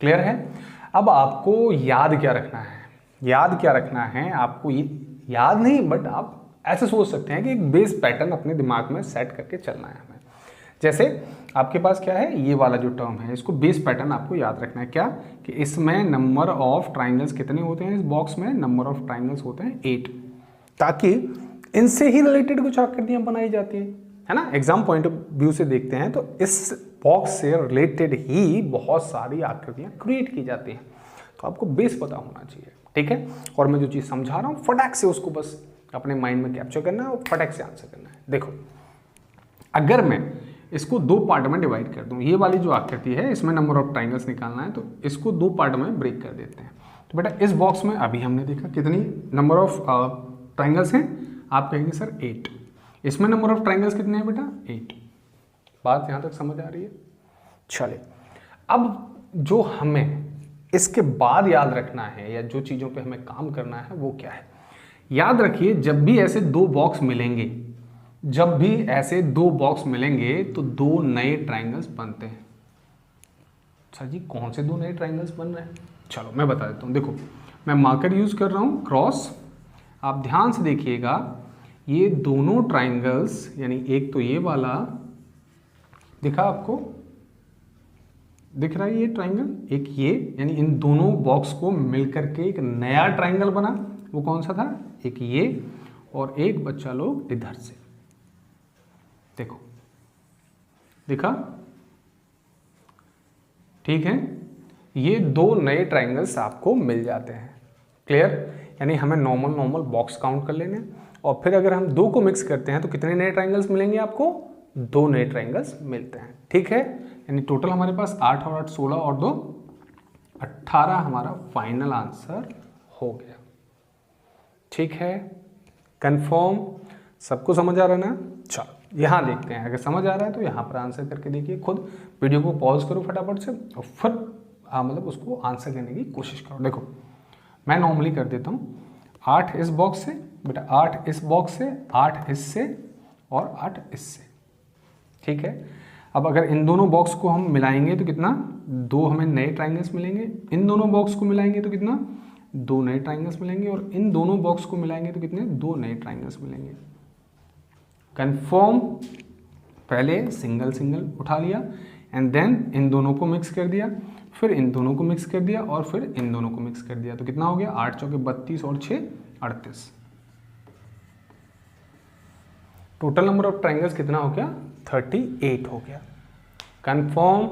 क्लियर है। अब आपको याद क्या रखना है, याद क्या रखना है आपको, ये याद नहीं बट आप ऐसे सोच सकते हैं कि एक बेस पैटर्न अपने दिमाग में सेट करके चलना है हमें। जैसे आपके पास क्या है, ये वाला जो टर्म है, इसको बेस पैटर्न आपको याद रखना है, क्या कि इसमें नंबर ऑफ ट्राइंगल्स कितने होते हैं, इस बॉक्स में नंबर ऑफ ट्राइंगल्स होते हैं 8, ताकि इनसे ही रिलेटेड कुछ आकृतियां बनाई जाती हैं, है ना। एग्जाम पॉइंट ऑफ व्यू से देखते हैं तो इस बॉक्स से रिलेटेड ही बहुत सारी आकृतियां क्रिएट की जाती हैं, तो आपको बेस पता होना चाहिए, ठीक है। और मैं जो चीज़ समझा रहा हूँ फटाक से उसको बस अपने माइंड में कैप्चर करना है और फटाक से आंसर करना है। देखो, अगर मैं इसको 2 पार्ट में डिवाइड कर दूँ, ये वाली जो आकृति है इसमें नंबर ऑफ ट्राइंगल्स निकालना है, तो इसको 2 पार्ट में ब्रेक कर देते हैं। तो बेटा इस बॉक्स में अभी हमने देखा कितनी नंबर ऑफ ट्राइंगल्स हैं, आप कहेंगे सर 8। इसमें नंबर ऑफ ट्राइंगल्स कितने हैं बेटा, 8। बात यहाँ तक समझ आ रही है। चलिए, अब जो हमें इसके बाद याद रखना है या जो चीज़ों पे हमें काम करना है वो क्या है, याद रखिए जब भी ऐसे 2 बॉक्स मिलेंगे, जब भी ऐसे 2 बॉक्स मिलेंगे तो 2 नए ट्राइंगल्स बनते हैं। सर जी कौन से 2 नए ट्राइंगल्स बन रहे हैं, चलो मैं बता देता हूँ। देखो मैं मार्कर यूज कर रहा हूँ क्रॉस, आप ध्यान से देखिएगा, ये दोनों ट्राइंगल्स, यानी एक तो ये वाला दिखा आपको, दिख रहा है ये ट्राइंगल, एक ये, यानी इन दोनों बॉक्स को मिलकर के एक नया ट्राइंगल बना, वो कौन सा था, एक ये, और एक बच्चा लोग इधर से, देखो दिखा, ठीक है। ये 2 नए ट्राइंगल्स आपको मिल जाते हैं, क्लियर। यानी हमें नॉर्मल बॉक्स काउंट कर लेने, और फिर अगर हम 2 को मिक्स करते हैं तो कितने नए ट्राइंगल्स मिलेंगे आपको, 2 नए ट्राइंगल्स मिलते हैं, ठीक है। यानी टोटल हमारे पास 8 और 8 16 और 2 18 हमारा फाइनल आंसर हो गया, ठीक है। कंफर्म, सबको समझ आ रहा है ना। चलो यहाँ देखते हैं, अगर समझ आ रहा है तो यहाँ पर आंसर करके देखिए, खुद वीडियो को पॉज करो फटाफट से और फिर मतलब उसको आंसर करने की कोशिश करो। देखो मैं नॉर्मली कर देता हूँ, 8 इस बॉक्स से बेटा, 8 इस बॉक्स से, 8 इससे और 8 इससे, ठीक है। अब अगर इन दोनों बॉक्स को हम मिलाएंगे तो कितना, 2 हमें नए ट्राइंगल्स मिलेंगे, इन दोनों बॉक्स को मिलाएंगे तो कितना, 2 नए ट्राइंगल्स मिलेंगे, और इन दोनों बॉक्स को मिलाएंगे तो कितने, 2 नए ट्राइंगल्स मिलेंगे। कंफर्म, पहले सिंगल सिंगल उठा लिया एंड देन इन दोनों को मिक्स कर दिया, फिर इन दोनों को मिक्स कर दिया और फिर इन दोनों को मिक्स कर दिया, तो कितना हो गया, 8 चौके 32 और 6 38। टोटल नंबर ऑफ ट्राइंगल्स कितना हो गया, 38 हो गया। कंफर्म,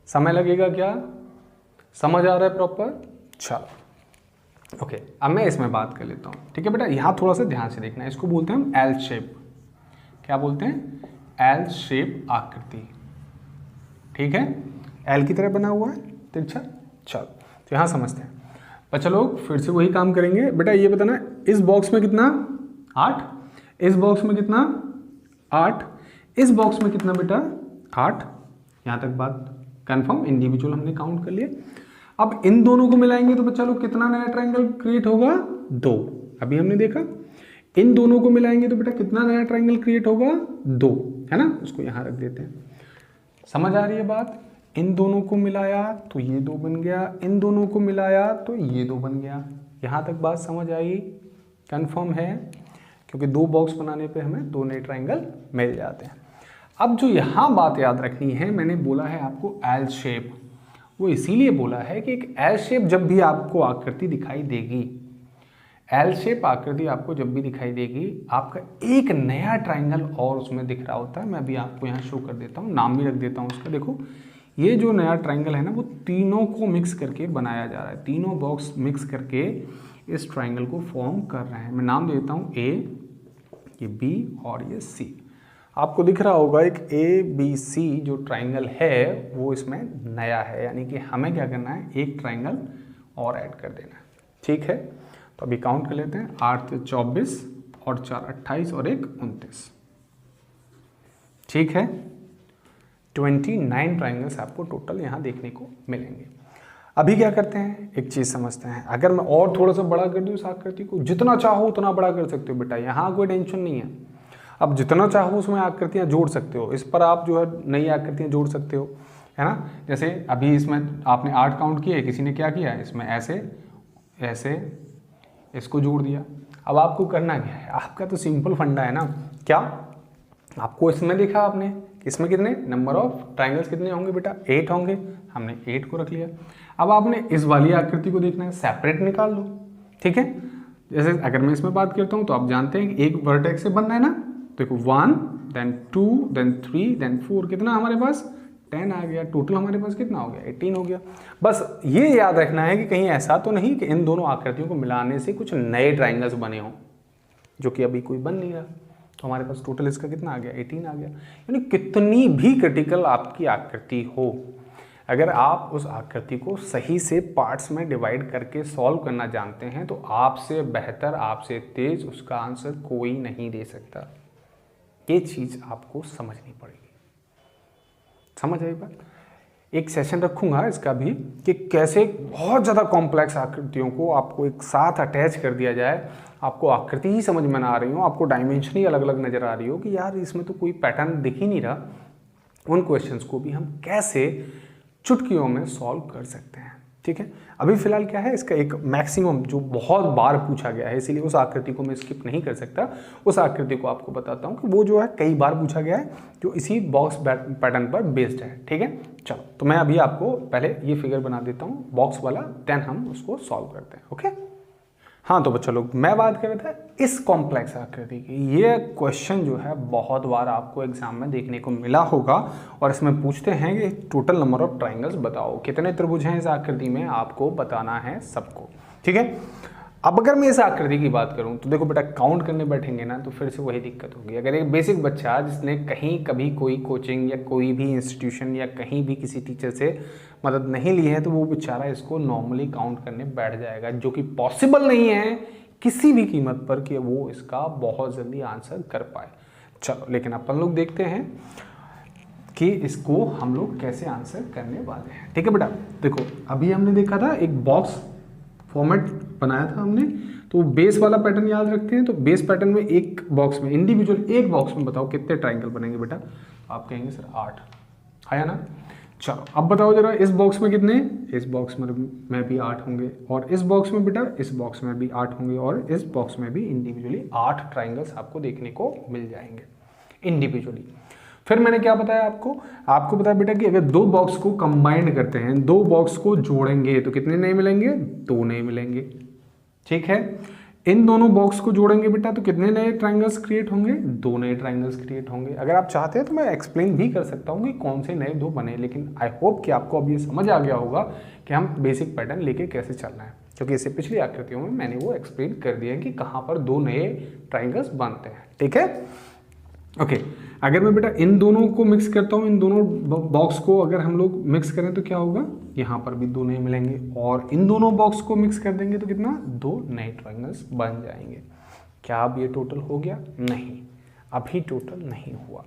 समय लगेगा क्या, समझ आ रहा है प्रॉपर, चलो ओके। अब मैं इसमें बात कर लेता हूँ, ठीक है बेटा। यहाँ थोड़ा सा ध्यान से देखना है, इसको बोलते हैं हम एल शेप, क्या बोलते हैं, एल शेप आकृति, ठीक है। एल की तरह बना हुआ है तिरछा, चलो तो यहाँ समझते हैं। बच्चा लोग फिर से वही काम करेंगे बेटा, ये बताना इस बॉक्स में कितना, 8, इस बॉक्स में कितना, 8, इस बॉक्स में कितना बेटा, 8। यहाँ तक बात कंफर्म, इंडिविजुअल हमने काउंट कर लिए। अब इन दोनों को मिलाएंगे तो बच्चा लोग कितना नया ट्राइंगल क्रिएट होगा, 2, अभी हमने देखा। इन दोनों को मिलाएंगे तो बेटा कितना नया ट्राइंगल क्रिएट होगा, 2, है ना। उसको यहाँ रख देते हैं, समझ आ रही है बात। इन दोनों को मिलाया तो ये 2 बन गया, इन दोनों को मिलाया तो ये 2 बन गया। यहाँ तक बात समझ आई, कंफर्म है, क्योंकि 2 बॉक्स बनाने पे हमें 2 नए ट्राइंगल मिल जाते हैं। अब जो यहाँ बात याद रखनी है, मैंने बोला है आपको एल शेप, वो इसीलिए बोला है कि एक एल शेप जब भी आपको आकृति दिखाई देगी, एल शेप आकृति आपको जब भी दिखाई देगी, आपका एक नया ट्राइंगल और उसमें दिख रहा होता है। मैं अभी आपको यहाँ शो कर देता हूँ, नाम भी रख देता हूँ उसका। देखो ये जो नया ट्राइंगल है ना वो तीनों को मिक्स करके बनाया जा रहा है, तीनों बॉक्स मिक्स करके इस ट्राइंगल को फॉर्म कर रहे हैं। मैं नाम देता हूँ ए, ये बी और ये सी। आपको दिख रहा होगा एक ए बी सी जो ट्राइंगल है वो इसमें नया है, यानी कि हमें क्या करना है, एक ट्राइंगल और ऐड कर देना है। ठीक है, तो अभी काउंट कर लेते हैं। 8 से 24 और 4 28 और 1 29। ठीक है, 29 ट्राइंगल्स आपको टोटल यहाँ देखने को मिलेंगे। अभी क्या करते हैं, एक चीज़ समझते हैं। अगर मैं और थोड़ा सा बड़ा कर दूँ इस आकृति को, जितना चाहो उतना बड़ा कर सकते हो बेटा, यहाँ कोई टेंशन नहीं है। अब जितना चाहो उसमें आकृतियाँ जोड़ सकते हो, इस पर आप जो है नई आकृतियाँ जोड़ सकते हो, है ना। जैसे अभी इसमें आपने 8 काउंट किए, किसी ने क्या किया, इसमें ऐसे ऐसे इसको जोड़ दिया। अब आपको करना क्या है, आपका तो सिंपल फंडा है ना। क्या आपको इसमें देखा आपने, इसमें कितने नंबर ऑफ ट्राइंगल्स कितने होंगे बेटा, 8 होंगे, हमने 8 को रख लिया। अब आपने इस वाली आकृति को देखना है, सेपरेट निकाल लो। ठीक है, जैसे अगर मैं इसमें बात करता हूँ तो आप जानते हैं कि एक वर्टेक्स से बनना है ना। देखो 1 देन 2 देन 3 देन 4, कितना हमारे पास 10 आ गया। टोटल हमारे पास कितना हो गया, 18 हो गया। बस ये याद रखना है कि कहीं ऐसा तो नहीं कि इन दोनों आकृतियों को मिलाने से कुछ नए ट्राइंगल्स बने हों, जो कि अभी कोई बन नहीं रहा। तो हमारे पास टोटल इसका कितना आ गया, 18 आ गया। यानी कितनी भी क्रिटिकल आपकी आकृति हो, अगर आप उस आकृति को सही से पार्ट्स में डिवाइड करके सॉल्व करना जानते हैं तो आपसे बेहतर, आपसे तेज उसका आंसर कोई नहीं दे सकता। ये चीज़ आपको समझनी पड़ेगी। समझ आई बात। एक सेशन रखूंगा इसका भी कि कैसे बहुत ज़्यादा कॉम्प्लेक्स आकृतियों को आपको एक साथ अटैच कर दिया जाए, आपको आकृति ही समझ में ना आ रही हो, आपको डायमेंशन ही अलग अलग नज़र आ रही हो कि यार इसमें तो कोई पैटर्न दिख ही नहीं रहा, उन क्वेश्चंस को भी हम कैसे चुटकियों में सॉल्व कर सकते हैं। ठीक है, अभी फिलहाल क्या है, इसका एक मैक्सिमम जो बहुत बार पूछा गया है, इसीलिए उस आकृति को मैं स्किप नहीं कर सकता। उस आकृति को आपको बताता हूँ कि वो जो है कई बार पूछा गया है, जो इसी बॉक्स पैटर्न पर बेस्ड है। ठीक है, चलो तो मैं अभी आपको पहले ये फिगर बना देता हूँ बॉक्स वाला, देन हम उसको सॉल्व करते हैं। ओके, हाँ तो बच्चों लोग मैं बात कर रहा था इस कॉम्प्लेक्स आकृति की। ये क्वेश्चन जो है बहुत बार आपको एग्जाम में देखने को मिला होगा, और इसमें पूछते हैं कि टोटल नंबर ऑफ ट्राइंगल्स बताओ, कितने त्रिभुज हैं इस आकृति में, आपको बताना है सबको। ठीक है, अब अगर मैं इस आकृति की बात करूं तो देखो बेटा, काउंट करने बैठेंगे ना तो फिर से वही दिक्कत होगी। अगर एक बेसिक बच्चा जिसने कहीं कभी कोई कोचिंग या कोई भी इंस्टीट्यूशन या कहीं भी किसी टीचर से मदद नहीं ली है तो वो बेचारा इसको नॉर्मली काउंट करने बैठ जाएगा, जो कि पॉसिबल नहीं है किसी भी कीमत पर कि वो इसका बहुत जल्दी आंसर कर पाए। चलो, लेकिन अपन लोग देखते हैं कि इसको हम लोग कैसे आंसर करने वाले हैं। ठीक है बेटा, देखो अभी हमने देखा था एक बॉक्स फॉर्मेट बनाया था हमने, तो बेस वाला पैटर्न याद रखते हैं। तो बेस पैटर्न में एक बॉक्स में इंडिविजुअल एक बॉक्स में बताओ कितने ट्राइंगल बनेंगे बेटा, आप कहेंगे सर 8, आया ना। चलो अब बताओ जरा, इस बॉक्स में कितने, इस बॉक्स में भी 8 होंगे, और इस बॉक्स में बेटा, इस बॉक्स में भी 8 होंगे, और इस बॉक्स में भी इंडिविजुअली 8 ट्राइंगल्स आपको देखने को मिल जाएंगे इंडिविजुअली। फिर मैंने क्या बताया आपको बताया बेटा कि अगर दो बॉक्स को कंबाइंड करते हैं, दो बॉक्स को जोड़ेंगे तो कितने नए मिलेंगे, 2 नए मिलेंगे। ठीक है, इन दोनों बॉक्स को जोड़ेंगे बेटा तो कितने नए ट्राइंगल्स क्रिएट होंगे, 2 नए ट्राइंगल्स क्रिएट होंगे। अगर आप चाहते हैं तो मैं एक्सप्लेन भी कर सकता हूँ कि कौन से नए 2 बने, लेकिन आई होप कि आपको अब ये समझ आ गया होगा कि हम बेसिक पैटर्न लेके कैसे चलना है, क्योंकि इससे पिछली आकृतियों में मैंने वो एक्सप्लेन कर दिया है कि कहाँ पर 2 नए ट्राइंगल्स बनते हैं। ठीक है, ओके, अगर मैं बेटा इन दोनों को मिक्स करता हूँ, इन दोनों बॉक्स को अगर हम लोग मिक्स करें तो क्या होगा, यहाँ पर भी 2 नए मिलेंगे, और इन दोनों बॉक्स को मिक्स कर देंगे तो कितना, 2 नए ट्राइंगल्स बन जाएंगे। क्या अब ये टोटल हो गया, नहीं, अभी टोटल नहीं हुआ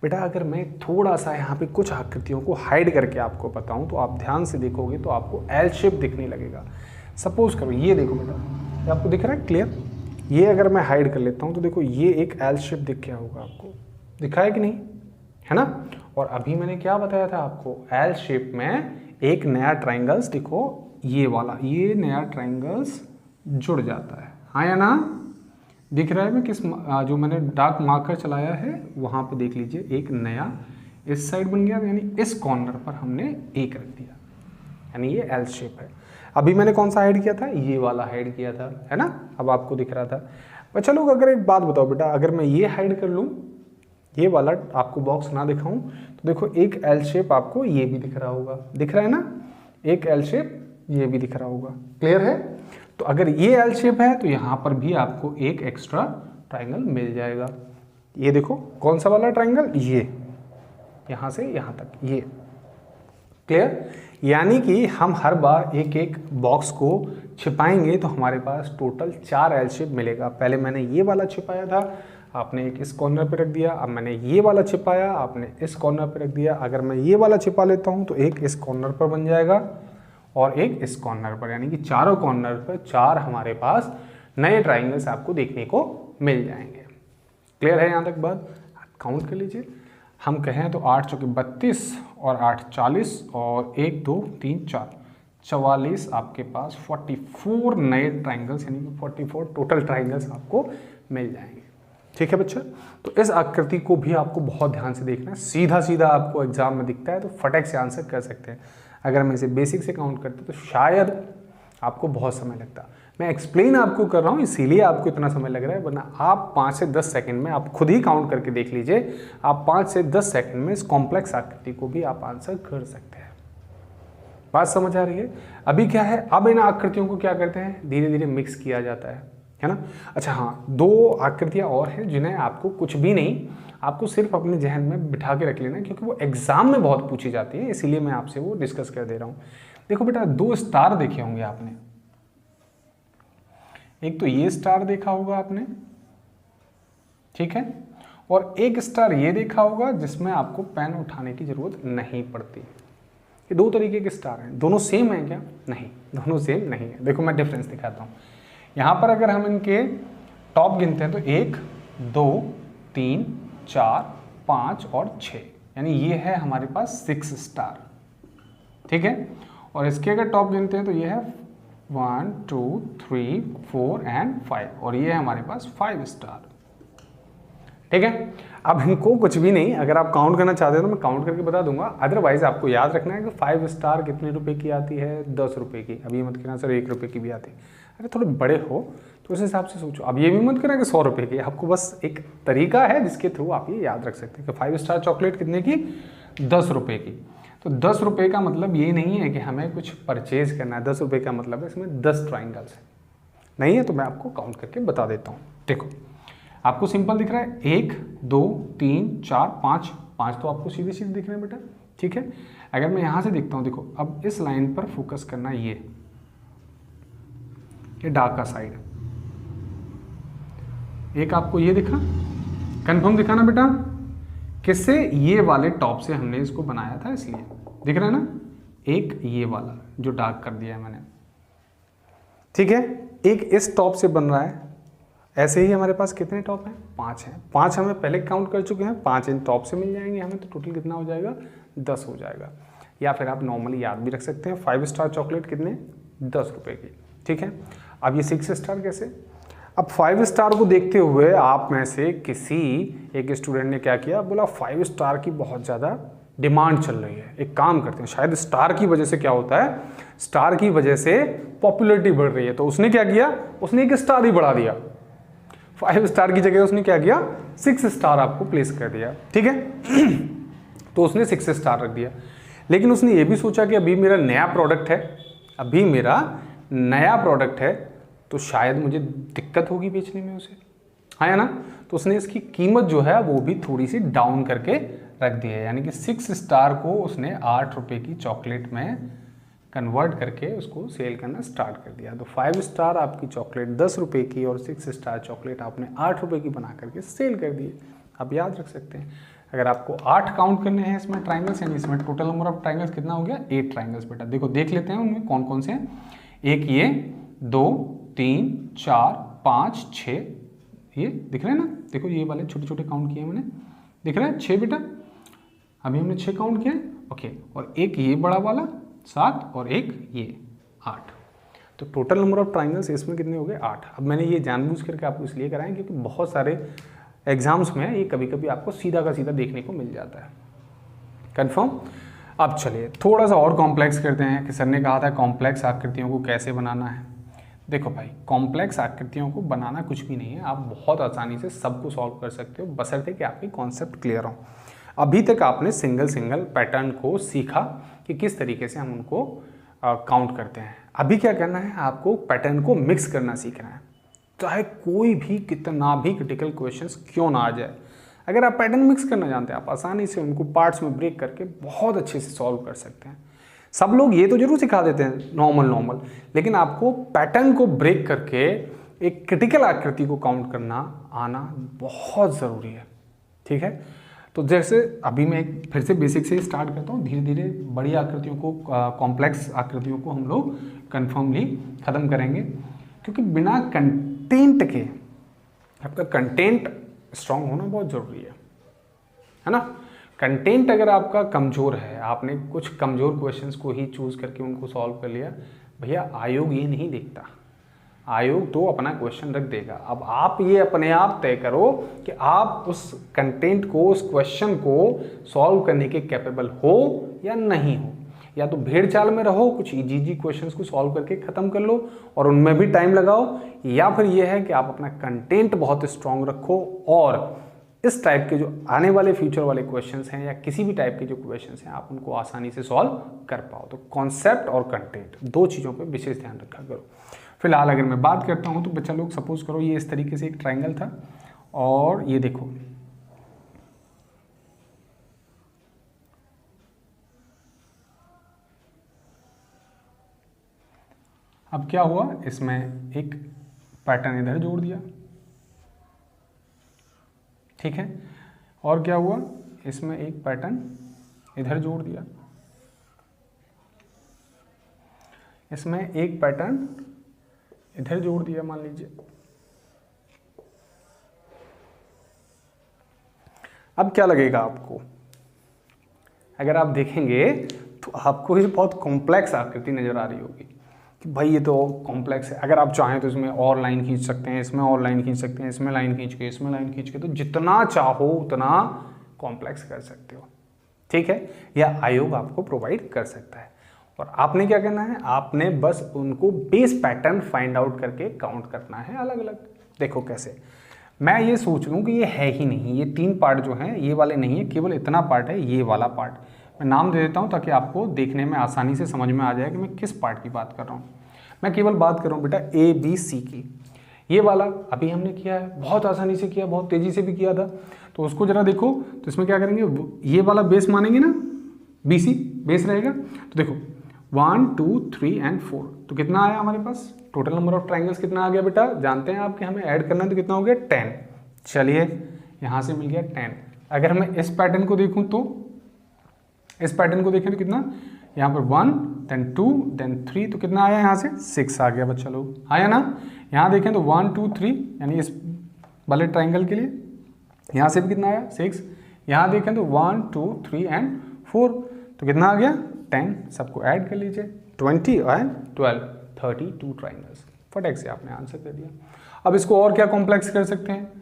बेटा। अगर मैं थोड़ा सा यहाँ पे कुछ आकृतियों को हाइड करके आपको बताऊँ तो आप ध्यान से देखोगे तो आपको एल शेप दिखने लगेगा। सपोज करो ये देखो बेटा, ये आपको दिख रहा है क्लियर, ये अगर मैं हाइड कर लेता हूँ तो देखो ये एक एल शेप दिख गया होगा, आपको दिखा है कि नहीं, है ना। और अभी मैंने क्या बताया था आपको, एल शेप में एक नया ट्राइंगल्स, देखो ये वाला, ये नया ट्राइंगल्स जुड़ जाता है, हाँ या ना। दिख रहा है मैं किस जो मैंने डार्क मार्कर चलाया है वहाँ पे देख लीजिए, एक नया इस साइड बन गया, यानी इस कॉर्नर पर हमने एक रख दिया, यानी ये एल शेप है। अभी मैंने कौन सा हाइड किया था, ये वाला हाइड किया था, है ना, अब आपको दिख रहा था। अच्छा लोग, अगर एक बात बताओ बेटा, अगर मैं ये हाइड कर लूँ, ये वाला आपको बॉक्स ना दिखाऊं तो देखो एक एल शेप आपको ये भी दिख रहा होगा, दिख रहा है ना, एक एल शेप ये भी दिख रहा होगा, क्लियर है। तो अगर ये एल शेप है तो यहाँ पर भी आपको एक एक्स्ट्रा ट्राइंगल मिल जाएगा। ये देखो कौन सा वाला ट्राइंगल, ये यहाँ से यहाँ तक, ये क्लियर। यानी कि हम हर बार एक एक बॉक्स को छिपाएंगे तो हमारे पास टोटल 4 एल शेप मिलेगा। पहले मैंने ये वाला छिपाया था, आपने एक इस कॉर्नर पे रख दिया, अब मैंने ये वाला छिपाया, आपने इस कॉर्नर पे रख दिया। अगर मैं ये वाला छिपा लेता हूँ तो एक इस कॉर्नर पर बन जाएगा और एक इस कॉर्नर पर, यानी कि चारों कॉर्नर पर 4 हमारे पास नए ट्राइंगल्स आपको देखने को मिल जाएंगे। क्लियर है यहाँ तक बात। काउंट कर लीजिए, हम कहें तो 8 चौके 32 और 8 40 और 1 2 3 4 44 आपके पास 44 नए ट्राइंगल्स यानी कि 44 टोटल ट्राइंगल्स आपको मिल जाएंगे। ठीक है बच्चा, तो इस आकृति को भी आपको बहुत ध्यान से देखना है। सीधा सीधा आपको एग्जाम में दिखता है तो फटक से आंसर कर सकते हैं। अगर हम इसे बेसिक से काउंट करते तो शायद आपको बहुत समय लगता। मैं एक्सप्लेन आपको कर रहा हूँ इसीलिए आपको इतना समय लग रहा है, वरना आप 5 से 10 सेकंड में, आप खुद ही काउंट करके देख लीजिए, आप 5 से 10 सेकंड में इस कॉम्प्लेक्स आकृति को भी आप आंसर कर सकते हैं। बात समझ आ रही है। अभी क्या है, अब इन आकृतियों को क्या करते हैं, धीरे धीरे मिक्स किया जाता है ना। अच्छा हाँ, 2 आकृतियाँ और हैं जिन्हें आपको कुछ भी नहीं, आपको सिर्फ अपने जहन में बिठा के रख लेना है, क्योंकि वो एग्जाम में बहुत पूछी जाती है, इसीलिए मैं आपसे वो डिस्कस कर दे रहा हूँ। देखो बेटा, 2 स्टार देखे होंगे आपने, एक तो ये स्टार देखा होगा आपने, ठीक है, और एक स्टार ये देखा होगा जिसमें आपको पेन उठाने की जरूरत नहीं पड़ती। ये 2 तरीके के स्टार हैं, दोनों सेम हैं क्या? नहीं, दोनों सेम नहीं है। देखो मैं डिफरेंस दिखाता हूँ। यहाँ पर अगर हम इनके टॉप गिनते हैं तो 1 2 3 4 5 और 6, यानी ये है हमारे पास 6 स्टार, ठीक है। और इसके अगर टॉप गिनते हैं तो ये है 1 2 3 4 एंड 5, और ये है हमारे पास 5 स्टार, ठीक है। अब इनको कुछ भी नहीं, अगर आप काउंट करना चाहते हैं तो मैं काउंट करके बता दूंगा, अदरवाइज आपको याद रखना है कि 5 स्टार कितने रुपए की आती है, 10 रुपए की। अभी मत कहना सर 1 रुपए की भी आती है, अरे थोड़े बड़े हो तो उस हिसाब से सोचो। अब ये भी मत करना कि 100 रुपए की, आपको बस एक तरीका है जिसके थ्रू आप ये याद रख सकते हैं कि 5 स्टार चॉकलेट कितने की, 10 रुपए की। तो 10 रुपए का मतलब ये नहीं है कि हमें कुछ परचेज करना है, 10 रुपए का मतलब है इसमें 10 ट्राइंगल्स है, नहीं है तो मैं आपको काउंट करके बता देता हूँ। देखो आपको सिंपल दिख रहा है, 1 2 3 4 5, 5 तो आपको सीधे सीधे दिख रहे हैं बेटा, ठीक है। अगर मैं यहाँ से देखता हूँ, देखो अब इस लाइन पर फोकस करना, ये डार्क का साइड, एक आपको ये दिखा, कंफर्म दिखा ना बेटा, किससे, ये वाले टॉप से हमने इसको बनाया था इसलिए दिख रहा है ना। एक ये वाला जो डार्क कर दिया है मैंने, ठीक है, एक इस टॉप से बन रहा है। ऐसे ही हमारे पास कितने टॉप हैं, 5 हैं, 5 हमें पहले काउंट कर चुके हैं, 5 इन टॉप से मिल जाएंगे हमें, तो टोटल कितना हो जाएगा, 10 हो जाएगा। या फिर आप नॉर्मली याद भी रख सकते हैं, 5 स्टार चॉकलेट कितने, 10 रुपए की, ठीक है। अब ये 6 स्टार कैसे, अब 5 स्टार को देखते हुए आप में से किसी एक स्टूडेंट ने क्या किया, बोला 5 स्टार की बहुत ज़्यादा डिमांड चल रही है, एक काम करते हैं, शायद स्टार की वजह से क्या होता है, स्टार की वजह से पॉपुलैरिटी बढ़ रही है, तो उसने क्या किया, उसने एक स्टार ही बढ़ा दिया, 5 स्टार की जगह उसने क्या किया, 6 स्टार आपको प्लेस कर दिया, ठीक है। तो उसने 6 स्टार रख दिया, लेकिन उसने ये भी सोचा कि अभी मेरा नया प्रोडक्ट है, अभी मेरा नया प्रोडक्ट है, तो शायद मुझे दिक्कत होगी बेचने में उसे, है ना। तो उसने इसकी कीमत जो है वो भी थोड़ी सी डाउन करके रख दी है, यानी कि 6 स्टार को उसने 8 रुपए की चॉकलेट में कन्वर्ट करके उसको सेल करना स्टार्ट कर दिया। तो 5 स्टार आपकी चॉकलेट 10 रुपए की और 6 स्टार चॉकलेट आपने 8 रुपए की बना करके सेल कर दी। आप याद रख सकते हैं। अगर आपको 8 काउंट करने हैं इसमें ट्राइंगल्स, यानी इसमें टोटल नंबर ऑफ ट्राइंगल्स कितना हो गया, 8 ट्राइंगल्स बेटा। देखो देख लेते हैं उनमें कौन कौन से हैं। एक ये, 2 3 4 5 6, ये दिख रहे हैं ना, देखो ये वाले छोटे छोटे काउंट किए मैंने, दिख रहा है 6 बेटा, अभी हमने 6 काउंट किए, ओके। और एक ये बड़ा वाला 7 और एक ये 8, तो टोटल नंबर ऑफ ट्राइंगल्स इसमें कितने हो गए, 8। अब मैंने ये जानबूझ करके आपको इसलिए कराएं क्योंकि बहुत सारे एग्जाम्स में ये कभी कभी आपको सीधा का सीधा देखने को मिल जाता है। कंफर्म। अब चलिए थोड़ा सा और कॉम्प्लेक्स करते हैं कि सर ने कहा था कॉम्प्लेक्स आकृतियों को कैसे बनाना है। देखो भाई, कॉम्प्लेक्स आकृतियों को बनाना कुछ भी नहीं है, आप बहुत आसानी से सबको सॉल्व कर सकते हो, बशर्ते कि आपकी कॉन्सेप्ट क्लियर हो। अभी तक आपने सिंगल सिंगल पैटर्न को सीखा कि किस तरीके से हम उनको काउंट करते हैं। अभी क्या करना है, आपको पैटर्न को मिक्स करना सीखना है, चाहे कोई भी कितना भी क्रिटिकल क्वेश्चंस क्यों ना आ जाए। अगर आप पैटर्न मिक्स करना जानते हैं, आप आसानी से उनको पार्ट्स में ब्रेक करके बहुत अच्छे से सॉल्व कर सकते हैं। सब लोग ये तो जरूर सिखा देते हैं नॉर्मल, लेकिन आपको पैटर्न को ब्रेक करके एक क्रिटिकल आकृति को काउंट करना आना बहुत ज़रूरी है। ठीक है, तो जैसे अभी मैं एक फिर से बेसिक से स्टार्ट करता हूँ, धीरे धीरे बड़ी आकृतियों को, कॉम्प्लेक्स आकृतियों को हम लोग कन्फर्मली ख़त्म करेंगे, क्योंकि बिना कंटेंट के, आपका कंटेंट स्ट्रांग होना बहुत ज़रूरी है ना। कंटेंट अगर आपका कमज़ोर है, आपने कुछ कमज़ोर क्वेश्चंस को ही चूज़ करके उनको सॉल्व कर लिया, भैया आयोग ये नहीं देखता, आयोग तो अपना क्वेश्चन रख देगा। अब आप ये अपने आप तय करो कि आप उस कंटेंट को, उस क्वेश्चन को सॉल्व करने के कैपेबल हो या नहीं हो। या तो भेड़ चाल में रहो, कुछ इजी क्वेश्चंस को सॉल्व करके ख़त्म कर लो और उनमें भी टाइम लगाओ, या फिर ये है कि आप अपना कंटेंट बहुत स्ट्रांग रखो और इस टाइप के जो आने वाले फ्यूचर वाले क्वेश्चंस हैं या किसी भी टाइप के जो क्वेश्चंस हैं, आप उनको आसानी से सॉल्व कर पाओ। तो कॉन्सेप्ट और कंटेंट, दो चीज़ों पे विशेष ध्यान रखा करो। फिलहाल अगर मैं बात करता हूँ तो बच्चा लोग सपोज करो ये इस तरीके से एक ट्राइंगल था और ये देखो अब क्या हुआ, इसमें एक पैटर्न इधर जोड़ दिया, ठीक है, और क्या हुआ, इसमें एक पैटर्न इधर जोड़ दिया, इसमें एक पैटर्न इधर जोड़ दिया मान लीजिए। अब क्या लगेगा आपको, अगर आप देखेंगे तो आपको ये बहुत कॉम्प्लेक्स आकृति नजर आ रही होगी कि भाई ये तो कॉम्प्लेक्स है। अगर आप चाहें तो इसमें और लाइन खींच सकते हैं, इसमें और लाइन खींच सकते हैं, इसमें लाइन खींच के, इसमें लाइन खींच के, तो जितना चाहो उतना कॉम्प्लेक्स कर सकते हो। ठीक है, यह आयोग आपको प्रोवाइड कर सकता है और आपने क्या करना है, आपने बस उनको बेस पैटर्न फाइंड आउट करके काउंट करना है अलग अलग। देखो कैसे, मैं ये सोच लूँ कि ये है ही नहीं, ये 3 पार्ट जो हैं ये वाले नहीं है, केवल इतना पार्ट है, ये वाला पार्ट मैं नाम दे देता हूँ ताकि आपको देखने में आसानी से समझ में आ जाए कि मैं किस पार्ट की बात कर रहा हूँ। मैं केवल बात कर रहा हूँ बेटा ABC की। ये वाला अभी हमने किया है, बहुत आसानी से किया, बहुत तेज़ी से भी किया था, तो उसको ज़रा देखो। तो इसमें क्या करेंगे, ये वाला बेस मानेंगे ना, BC बेस रहेगा। तो देखो 1 2 3 और 4, तो कितना आया हमारे पास, टोटल नंबर ऑफ ट्राइंगल्स कितना आ गया बेटा, जानते हैं आप कि हमें ऐड करना है, तो कितना हो गया 10। चलिए यहाँ से मिल गया 10। अगर मैं इस पैटर्न को देखूँ तो इस पैटर्न को देखें तो कितना, यहाँ पर 1 then 2 then 3, तो कितना आया यहाँ से 6 आ गया बच्चा लोग, आया ना। यहाँ देखें तो 1 2 3 यानी इस वाले ट्राइंगल के लिए यहाँ से भी कितना आया 6। यहाँ देखें तो 1 2 3 और 4, तो कितना आ गया 10। सबको ऐड कर लीजिए, 20 और 12, 32 ट्राइंगल्स। फटाक से आपने आंसर कर दिया। अब इसको और क्या कॉम्प्लेक्स कर सकते हैं,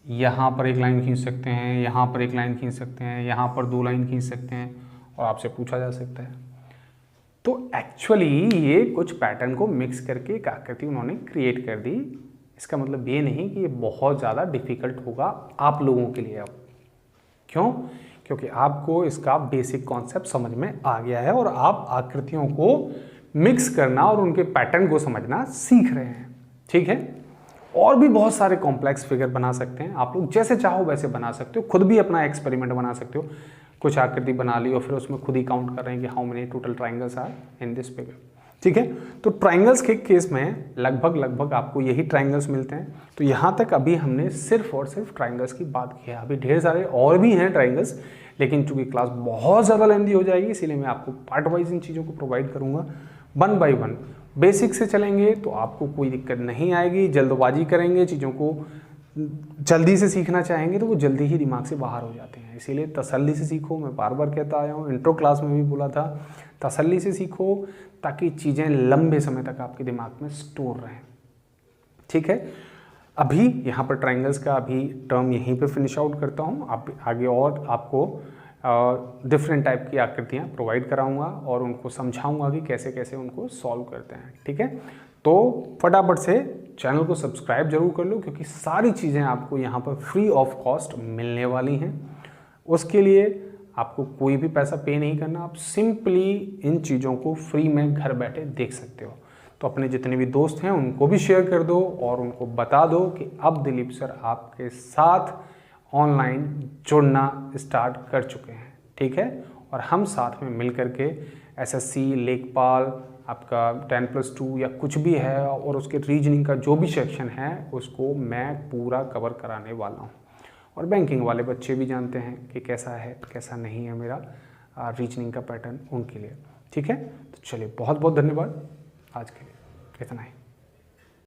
यहाँ पर एक लाइन खींच सकते हैं, यहाँ पर एक लाइन खींच सकते हैं, यहाँ पर 2 लाइन खींच सकते हैं और आपसे पूछा जा सकता है। तो एक्चुअली ये कुछ पैटर्न को मिक्स करके एक आकृति उन्होंने क्रिएट कर दी। इसका मतलब ये नहीं कि ये बहुत ज़्यादा डिफिकल्ट होगा आप लोगों के लिए। अब क्यों, क्योंकि आपको इसका बेसिक कॉन्सेप्ट समझ में आ गया है और आप आकृतियों को मिक्स करना और उनके पैटर्न को समझना सीख रहे हैं। ठीक है, और भी बहुत सारे कॉम्प्लेक्स फिगर बना सकते हैं आप लोग, जैसे चाहो वैसे बना सकते हो, खुद भी अपना एक्सपेरिमेंट बना सकते हो। कुछ आकृति बना ली और फिर उसमें खुद ही काउंट कर रहे हैं कि how many total triangles are in this figure. ठीक है, तो ट्राइंगल्स के केस में लगभग आपको यही ट्राइंगल्स मिलते हैं। तो यहाँ तक अभी हमने सिर्फ और सिर्फ ट्राइंगल्स की बात की है। अभी ढेर सारे और भी हैं ट्राइंगल्स, लेकिन चूंकि क्लास बहुत ज़्यादा लेंदी हो जाएगी, इसीलिए मैं आपको पार्ट वाइज इन चीज़ों को प्रोवाइड करूँगा। 1 by 1 बेसिक से चलेंगे तो आपको कोई दिक्कत नहीं आएगी। जल्दबाजी करेंगे, चीज़ों को जल्दी से सीखना चाहेंगे तो वो जल्दी ही दिमाग से बाहर हो जाते हैं। इसीलिए तसल्ली से सीखो, मैं बार बार कहता आया हूँ, इंट्रो क्लास में भी बोला था, तसल्ली से सीखो ताकि चीज़ें लंबे समय तक आपके दिमाग में स्टोर रहें। ठीक है, अभी यहाँ पर ट्राइंगल्स का अभी टर्म यहीं पे फिनिश आउट करता हूँ। आप आगे और आपको डिफरेंट टाइप की आकृतियाँ प्रोवाइड कराऊँगा और उनको समझाऊँगा कि कैसे कैसे उनको सॉल्व करते हैं। ठीक है, तो फटाफट से चैनल को सब्सक्राइब जरूर कर लो, क्योंकि सारी चीज़ें आपको यहाँ पर फ्री ऑफ कॉस्ट मिलने वाली हैं। उसके लिए आपको कोई भी पैसा पे नहीं करना, आप सिंपली इन चीज़ों को फ्री में घर बैठे देख सकते हो। तो अपने जितने भी दोस्त हैं उनको भी शेयर कर दो और उनको बता दो कि अब दिलीप सर आपके साथ ऑनलाइन जुड़ना स्टार्ट कर चुके हैं, ठीक है। और हम साथ में मिल करके एसएससी, लेखपाल, आपका 10+2 या कुछ भी है और उसके रीजनिंग का जो भी सेक्शन है उसको मैं पूरा कवर कराने वाला हूँ। और बैंकिंग वाले बच्चे भी जानते हैं कि कैसा है कैसा नहीं है मेरा रीजनिंग का पैटर्न, उनके लिए, ठीक है। तो चलिए, बहुत बहुत धन्यवाद, आज के लिए इतना ही।